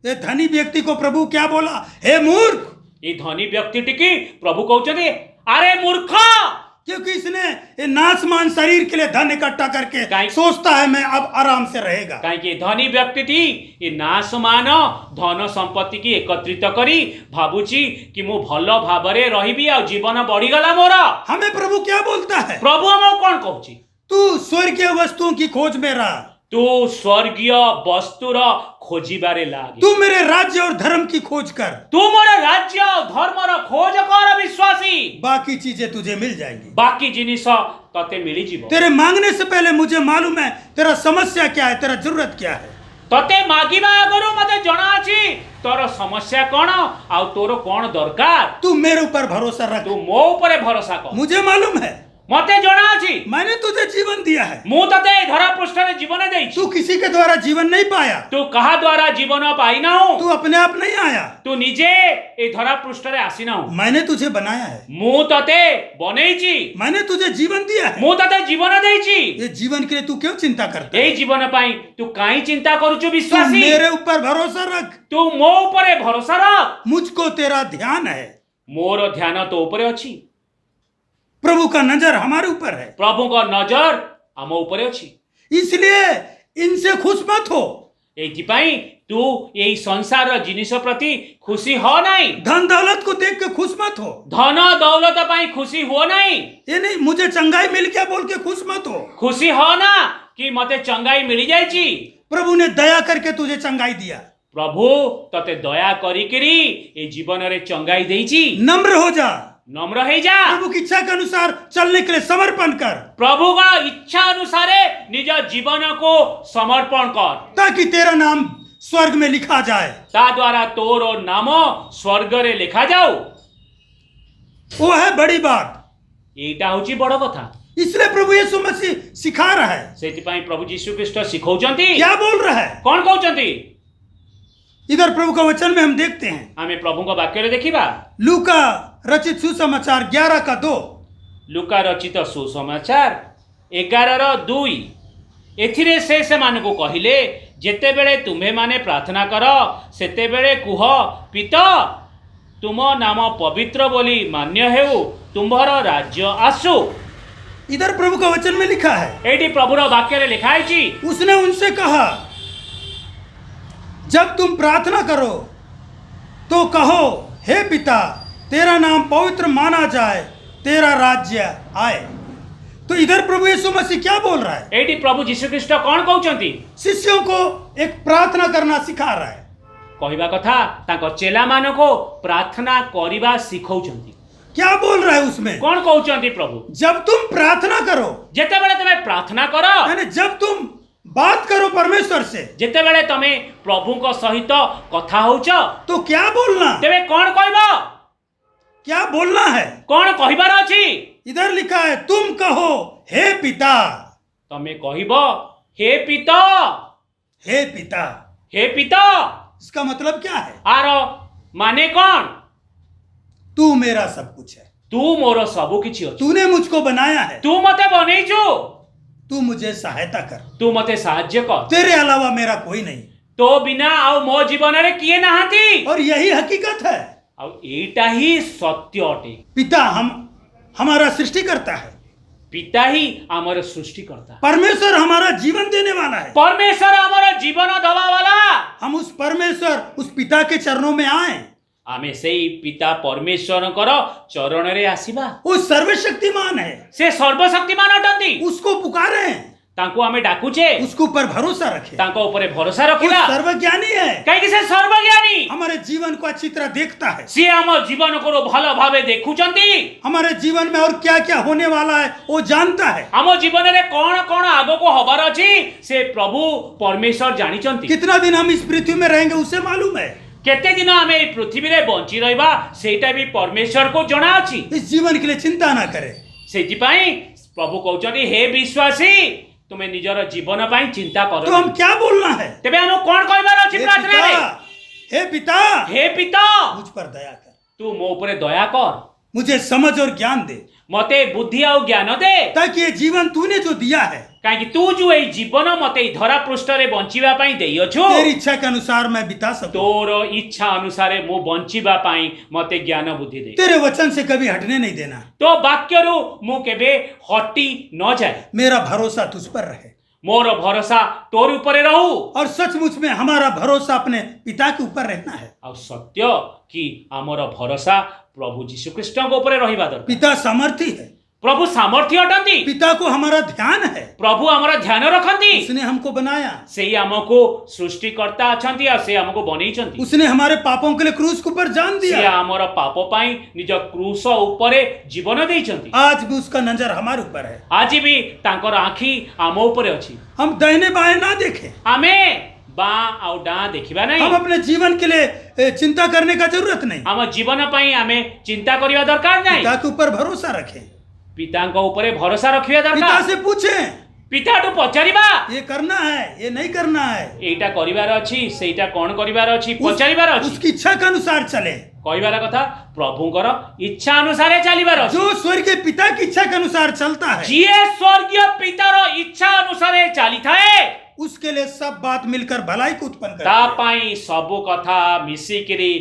ये धनी व्यक्ति को प्रभु क्या बोला? हे मूर्ख। ये धनी व्यक्ति टिकी प्रभु कहउछथि अरे मूर्ख, क्योंकि इसने ये नासमान शरीर के लिए धन इकट्ठा करके सोचता है मैं अब आराम से रहेगा। कहीं धनी व्यक्ति थी ये नासमान धन संपत्ति की एकत्रित करी भाबुची कि मु भलो भाबरे रहिबी आ जीवन बढ़ी गला मोर। हमें प्रभु क्या बोलता है? प्रभु हम कौन कहउछि? तू स्वर्गीय वस्तुओं की खोज में रह, तू स्वर्गीय वस्तुर खोजिबारे लागे, तू मेरे राज्य और धर्म की खोज कर, तू मोर राज्य और धर्मर खोज कर विश्वासी। बाकी चीजें तुझे मिल जाएंगी। बाकी जिनिस तते मिली जीवो। तेरे मांगने से पहले मुझे मालूम है तेरा समस्या क्या है, तेरा जरूरत क्या है। तते मागिबा आगरु मते जणा अछि तोर समस्या कोन आ तोर कोन दरकार। तू मेरे ऊपर भरोसा रख, तू मो ऊपर भरोसा कर। मुझे मालूम है, मते जणा अछि मैंने तुझे जीवन दिया है। मु तते धरा पृष्ठ रे जीवन देई। तू किसी के द्वारा जीवन नहीं पाया, तू कहा द्वारा जीवन पाई ना हो। तू अपने आप नहीं आया, तू निजे ए धरा पृष्ठ रे आसी ना हो। मैंने तुझे बनाया है, मु तते बनेइची, मैंने तुझे जीवन दिया है। मु तते जीवन देइची। ये जीवन के लिए तू क्यों चिंता करता है? ए जीवन पाई तू काई चिंता करूछु तू विश्वासी? मेरे ऊपर भरोसा रख, तू मो ऊपर भरोसा रख। मुझको तेरा ध्यान है। मोर ध्यान तो ऊपर अछि। प्रभु का नजर हमारे ऊपर है, प्रभु का नजर आम ऊपर अछि। इसलिए इनसे खुश मत हो। एथिपाई तू यही संसार जिनिस प्रति खुशी हो नहीं। धन दौलत को देख के खुश मत हो। धन दौलत पाई खुशी हो नहीं। ये नहीं मुझे चंगाई मिल गया बोल के खुश मत हो। खुशी हो ना कि मते चंगाई मिल जाइची। प्रभु ने दया करके तुझे चंगाई दिया। प्रभु तते दया करिकरी ए जीवन रे चंगाई देइची। नम्र हो जा, नम्र हे जा, प्रभु की इच्छा के अनुसार चलने के लिए समर्पण कर, प्रभु का इच्छा अनुसारे निज जीवन को समर्पण कर, ताकि तेरा नाम स्वर्ग में लिखा जाए। ता द्वारा तोर नाम स्वर्ग रे लिखा जाओ। वो है बड़ी बात। एटा होची बड़ कथा। इसलिए प्रभु यीशु मसीह सिखा रहा है। सेतिपाई प्रभु यीशु ख्रीष्ट सिखौचंती। क्या बोल रहा है? कौन कहउचंती? इधर प्रभु का वचन में हम देखते हैं, हमें प्रभु का वाक्य रे देखिबा। लूका रचित सुसमाचार 11:2। लुका रचित सुसमाचार 11:2। एथिरे से मानकु कहिले, जेते बेले तुम्हे माने प्रार्थना कर सेते बेले कुह, पिता तुम नाम पवित्र बोली मान्य हेउ, तुम्हार राज्य आसु। इधर प्रभु का वचन में लिखा है, एटी प्रभुर वाक्य रे लिखा है। उसने उनसे कहा, जब तुम प्रार्थना करो तो कहो, हे पिता तेरा नाम पवित्र माना जाए, तेरा राज्य आए। तो इधर प्रभु यीशु मसीह क्या बोल रहा है? एटी प्रभु यीशु ख्रीष्ट कौन कहउचंती? शिष्यों को एक प्रार्थना करना सिखा रहा है। कहवा कथा तांको चेला मानको प्रार्थना करिबा सिखौचंती। क्या बोल रहा है उसमें? कौन कहउचंती प्रभु? जब तुम प्रार्थना करो, जेते बेले तमे प्रार्थना करो, यानी जब तुम बात करो परमेश्वर से, जेते बेले तमे प्रभु को सहित कथा होउच, तो क्या बोलना? तेबे कौन कहबो? क्या बोलना है? कौन कहबार अछि? इधर लिखा है, तुम कहो हे पिता। तमे कहिबो हे पिता, हे पिता। हे पिता। इसका मतलब क्या है? आर माने कौन? तू मेरा सब कुछ है, तू मोर सबु किछि अछि, तूने मुझको बनाया है, तू मते बनैछु, तू मुझे सहायता कर, तू मते साहाय्य कर, तेरे अलावा मेरा कोई नहीं। तो बिना आउ मो जीवन रे किए नाहंती। और यही हकीकत है। आउ एटा ही सत्य अटे। पिता हमारा सृष्टि करता है, पिता ही आमर सृष्टि करता है, परमेश्वर हमारा जीवन देने वाला है। परमेश्वर आमर जीवन दवा वाला। हम उस परमेश्वर, उस पिता के चरणों में आए, आमे सेई पिता परमेश्वर चरण रे आसीबा। वो सर्वशक्तिमान है, से सर्वशक्तिमान अटंती। उसको पुकारे, तांको आमे डाकुचे, उसके ऊपर भरोसा रखे। तांको ऊपर भरोसा वो रखिबा। सर्वज्ञानी है, काहे कि से सर्वज्ञानी। हमारे जीवन को अच्छी तरह देखता है, से हम जीवन को भल भावे देखुचंती। हमारे जीवन में और क्या क्या होने वाला है वो जानता है। हम जीवन रे कौन कौन आगो को हबार अछि से प्रभु परमेश्वर जानिचंती। कितना दिन हम इस पृथ्वी में रहेंगे उसे मालूम है। केते दिन आमे ए पृथ्वी रे बंची रहबा सेटा भी परमेश्वर को जणा अछि। इस जीवन के लिए चिंता ना करे। सेति पई प्रभु कहउचंती, हे विश्वासी तुम्हें निजर जीवन पाई चिंता करो। तो हम क्या बोलना है? तेबे हम कौन कहबार अछि प्रार्थना रे? हे पिता, हे पिता मुझ पर दया कर, तू मो ऊपर दया कर, मुझे समझ और ज्ञान दे, मते बुद्धि और ज्ञान दे, ताकि ये जीवन तूने जो दिया है, काहे तू जो ए जीवन मते धरा पृष्ठ रे बंचीबा पई देइछु, तेरी इच्छा के अनुसार मैं बिता सकूं। तोर इच्छा अनुसारे मो बंचीबा पई मते ज्ञान बुद्धि दे। तेरे वचन से कभी हटने नहीं देना। तो वाक्य रु मु केबे हटी न जाए। मेरा भरोसा तुझ पर रहे, मोर भरोसा तोर ऊपर रहू। और सचमुच में हमारा भरोसा अपने पिता के ऊपर रहना है। और सत्य कि हमर भरोसा प्रभु यीशु ख्रीष्ट को ऊपर रहिबा दरकार। पिता सामर्थी है, प्रभु सामर्थ्य अटंती। पिता को हमारा ध्यान है, प्रभु हमारा ध्यान रखंती। उसने हमको बनाया, से हमको सृष्टिकर्ता अछंती और से हमको बनैछंती। उसने हमारे पापों के लिए क्रूस के ऊपर जान से दिया, हमर पाप पई निज क्रूस ऊपर जीवन देइछंती। आज भी उसका नजर हमारे ऊपर है। आज भी तांकर आँखी आम ऊपर अछि। हम दाहिने बाएं ना देखें, हमें बाँ और डाँ देखिबा नहीं। हम अपने जीवन के लिए चिंता करने का जरूरत नहीं। हम जीवन पई हमें चिंता करिया दरकार नहीं। पिता के ऊपर भरोसा रखें, पिता ऊपर भरोसा रखिया पिता दरकार। से पूछें, पिता तो पचारिबा, ये करना है, ये नहीं करना है, एटा करिवार अछि, सेटा कोन करिवार अछि, पचारिबार अछि। उसकी इच्छा के अनुसार चले। कहिबार कथा प्रभुଙ୍କର इच्छा अनुसार चलिबार अछि। जो स्वर्गीय पिता की इच्छा के अनुसार चलता है, जिए स्वर्गीय पितार इच्छा अनुसार चली थाए, उसके लिए सब बात मिलकर भलाई को उत्पन्न करती ता है। पई सब कथा मिसिकिरी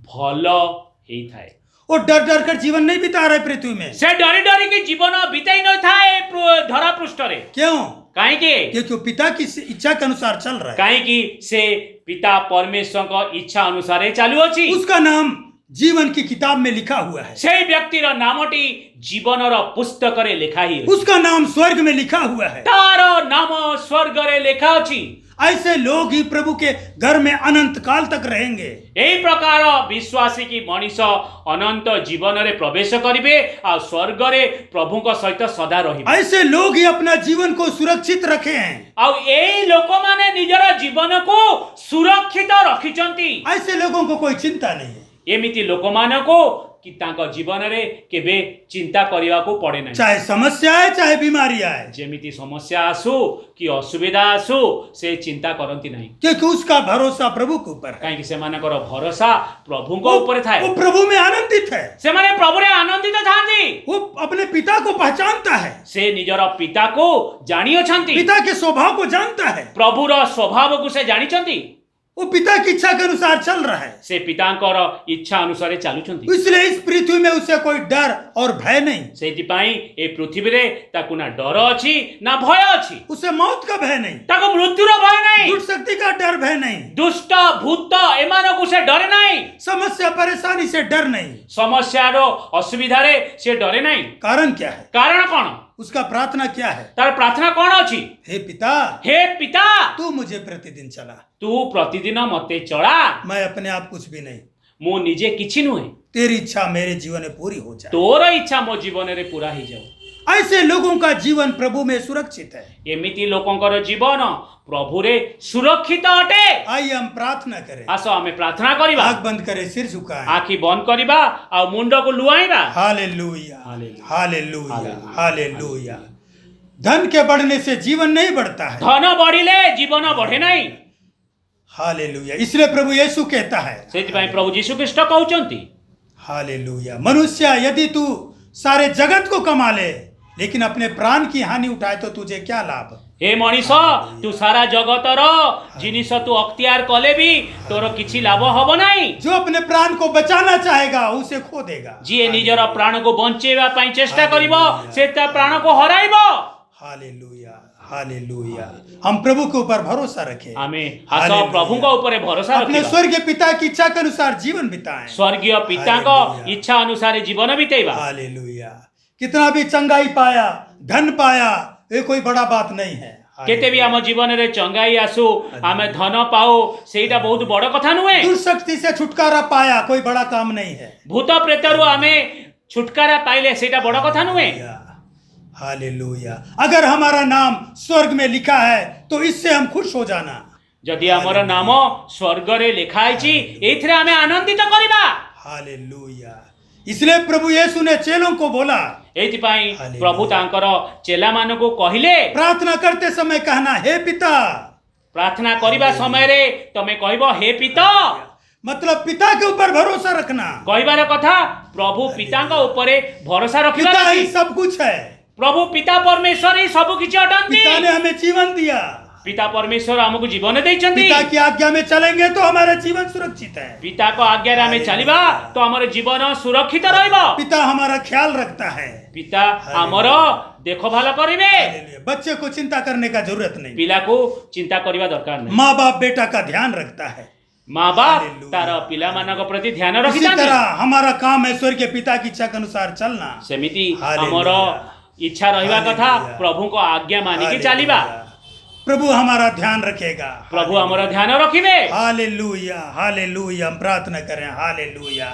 भल हेई थाए। वो डर डर कर जीवन नहीं बिता रहे पृथ्वी में। से डरी डरी के जीवन बिताई न थाए धरा पृष्ठ रे। क्यों? काहे के? क्योंकि वो पिता की इच्छा के अनुसार चल रहा है। काहे कि से पिता परमेश्वर को इच्छा अनुसार चालू अछि। उसका नाम जीवन की किताब में लिखा हुआ है, सेई व्यक्तिर नामटी जीवनर पुस्तकरे लेखा ही उसका नाम स्वर्ग में लिखा हुआ है। तार नाम स्वर्गरे लेखा अछि। ऐसे लोग ही प्रभु के घर में अनंत काल तक रहेंगे। एही प्रकार विश्वासी की मनीष अनंत जीवन रे प्रवेश करिवे आ स्वर्ग रे प्रभु को सहित सदा रहिबे। ऐसे लोग ही अपना जीवन को सुरक्षित रखे हैं। आ एही लोक माने निजर जीवन को सुरक्षित रखिचंती। ऐसे लोगों को कोई चिंता नहीं है, एमिति लोक मानको कि तांको जीवन रे केबे चिंता करिवा को पड़े नहीं। चाहे समस्या है चाहे बीमारी आए, जेमिति समस्या आसु कि असुविधा आसु से चिंता करंती नहीं, क्योंकि उसका भरोसा प्रभु के ऊपर है। काहेकि सेमानकर भरोसा प्रभु को ऊपर थाए। वो प्रभु में आनंदित है, से माने प्रभु रे आनंदित थांती। वो अपने पिता को पहचानता है, से निजर पिता को जानी अछंती, पिता के स्वभाव को जानता है, प्रभु रो स्वभाव को से जानिचंती। वो पिता की इच्छा के अनुसार चल रहा है, से पितांकर इच्छा अनुसार चालुचंती। इसलिए इस पृथ्वी में उसे कोई डर और भय नहीं, सेतिपाई ए पृथ्वी रे ताकु ना डर अछि ना भय अछि। उसे मौत का भय नहीं, ताकु मृत्युर भय नहीं, दुष्ट शक्ति का डर भय नहीं, दुष्ट भूत एमानकु से डरे नहीं, समस्या परेशानी से डर नहीं। समस्या रो असुविधा रे से डरे नहीं। कारण क्या है? कारण कोन? उसका प्रार्थना क्या है? तार प्रार्थना कोन अछि? हे पिता, हे पिता, तू मुझे प्रतिदिन चला, तू प्रतिदिन मते चढ़ा, मैं अपने आप कुछ भी नहीं, मो निजे किछि नुहे, तेरी इच्छा मेरे जीवन में पूरी हो जाए। तोर इच्छा मो जीवन रे पूरा ही जाऊ। ऐसे लोगों का जीवन प्रभु में सुरक्षित है। एमिति लोकंकर जीवन प्रभु रे सुरक्षित अटे। आइए हम प्रार्थना करें, आसो हमें प्रार्थना करिबा, आंख बंद करें, सिर झुकाएं, आखि बंद करिबा आ मुंड को लुआइबा। हालेलुया, हालेलुया, हालेलुया, हालेलुया। धन के बढ़ने से जीवन नहीं बढ़ता है, धन बढ़िले जीवन बढ़े नहीं। हालेलुया। इसलिए प्रभु यीशु कहता है, सेतिपाई प्रभु यीशु ख्रीष्ट कहउचंती, हालेलुया, मनुष्य यदि तू सारे जगत को कमा ले लेकिन अपने प्राण की हानि उठाए तो तुझे क्या लाभ? हे मनीष, तू सारा जगतर जिनिस तू अख्तियार कले भी तोर किछि लाभ हब नहीं। जो अपने प्राण को बचाना चाहेगा उसे खो देगा, जी निजर प्राण को बंचेवा पई चेष्टा करिवो से ता प्राण को हराइबो। Hallelujah, hallelujah. हम प्रभु के ऊपर भरोसा रखें, हमें हासो प्रभु को ऊपर भरोसा अपने रखिबा, स्वर्गीय पिता की इच्छा के अनुसार जीवन बिताएं, स्वर्गीय पिता को इच्छा अनुसार जीवन बिताइबा। हालेलुया। कितना भी चंगाई पाया, धन पाया, ये कोई बड़ा बात नहीं है। केते भी आम जीवन रे चंगाई आसु आमे धन पाओ सेटा बहुत बड़ कथा नुहे। दुष्शक्ति से छुटकारा पाया कोई बड़ा काम नहीं है। भूत प्रेतरु आमे छुटकारा पाइले सेटा बड़ कथा नुहे। हालेलुया। अगर हमारा नाम स्वर्ग में लिखा है तो इससे हम खुश हो जाना। यदि हमर नाम स्वर्ग रे लिखा आइछि एथिरे आमे आनंदित करिबा। हालेलुया। इसलिए प्रभु यीशु ने चेलों को बोला, एथिपाई प्रभु तांकर चेला मानको कहिले प्रार्थना करते समय कहना, हे पिता। प्रार्थना करिबा समय रे तमे कहबो हे पिता, मतलब पिता के ऊपर भरोसा रखना। कहबार कथा प्रभु पिताଙ୍କ ऊपर भरोसा रखिबा। पिता ही सब कुछ है, प्रभु पिता परमेश्वर ही सब किछि अटंती। पिता ने हमें जीवन दिया, पिता परमेश्वर हमको जीवन दैछंती। पिता की आज्ञा में चलेंगे तो हमारा जीवन सुरक्षित है। पिता को आज्ञा रे हमें चलिबा तो हमर जीवन सुरक्षित रहइबो। पिता हमारा ख्याल रखता है, पिता हमर देखभाल करिवे। बच्चे को चिंता करने का जरूरत नहीं, पिला को चिंता करिबा दरकार नहीं। माँ बाप बेटा का ध्यान रखता है, माँ बाप तार पिला मानक प्रति ध्यान इसी रखितांती। तरह हमारा काम है स्वर्गीय पिता की इच्छा के अनुसार चलना। सेमिति हमर इच्छा रहिबा कथा प्रभु को आज्ञा मानि के चलिबा। प्रभु हमारा ध्यान रखेगा, प्रभु हमारा ध्यान रखिबे। Hallelujah, hallelujah. हम प्रार्थना करें, हालेलुया।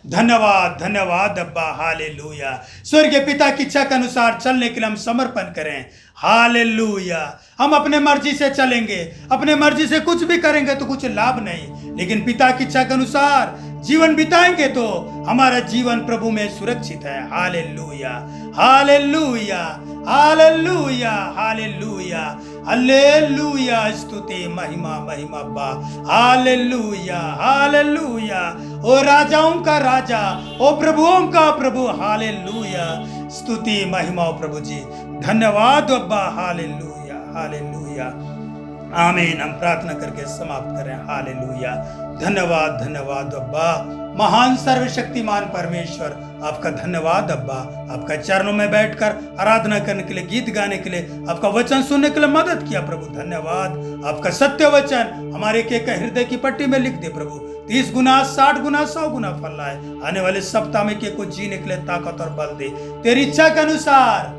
धन्यवाद, धन्यवाद अब्बा, हालेलुया। स्वर्गीय पिता की इच्छा के अनुसार चलने के लिए हम समर्पण करें, हालेलुया। हम अपने मर्जी से चलेंगे, अपने मर्जी से कुछ भी करेंगे तो कुछ लाभ नहीं, लेकिन पिता की इच्छा के अनुसार जीवन बिताएंगे तो हमारा जीवन प्रभु में सुरक्षित है। हालेलुया, हालेलुया, हालेलुया, हालेलुया, हालेलुया। स्तुति, महिमा, महिमा अब्बा, हालेलुया, हालेलुया। ओ राजाओं का राजा, ओ प्रभुओं का प्रभु, हालेलुया। स्तुति, महिमा ओ प्रभु जी, धन्यवाद अब्बा, हालेलुया, हालेलुया। आमीन। हम प्रार्थना करके समाप्त करें, हालेलुया। धन्यवाद, धन्यवाद अब्बा, महान सर्वशक्तिमान परमेश्वर, आपका धन्यवाद अब्बा। आपका चरणों में बैठकर आराधना करने के लिए, गीत गाने के लिए, आपका वचन सुनने के लिए मदद किया प्रभु, धन्यवाद। आपका सत्य वचन हमारे एक हृदय की पट्टी में लिख दे प्रभु। 30 गुना, 60 गुना, 100 गुना फल लाए। आने वाले सप्ताह में के को जीने के लिए ताकत और बल दे। तेरी इच्छा के अनुसार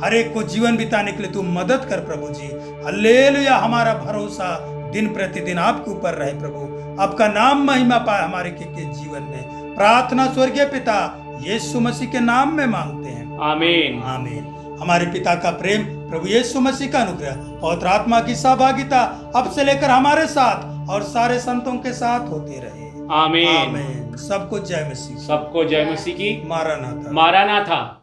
हर एक को जीवन बिताने के लिए तू मदद कर प्रभु जी। हालेलुया। हमारा भरोसा दिन प्रतिदिन आपके ऊपर रहे प्रभु। आपका नाम महिमा पाए हमारे के जीवन में। प्रार्थना स्वर्गीय पिता यीशु मसीह के नाम में मांगते हैं, आमीन। आमीन। हमारे पिता का प्रेम, प्रभु यीशु मसीह का अनुग्रह, पवित्र आत्मा की सहभागिता अब से लेकर हमारे साथ और सारे संतों के साथ होती रहे, आमीन। आमीन। सबको जय मसीह, सबको जय मसीह की। मारानाथा। मारानाथा।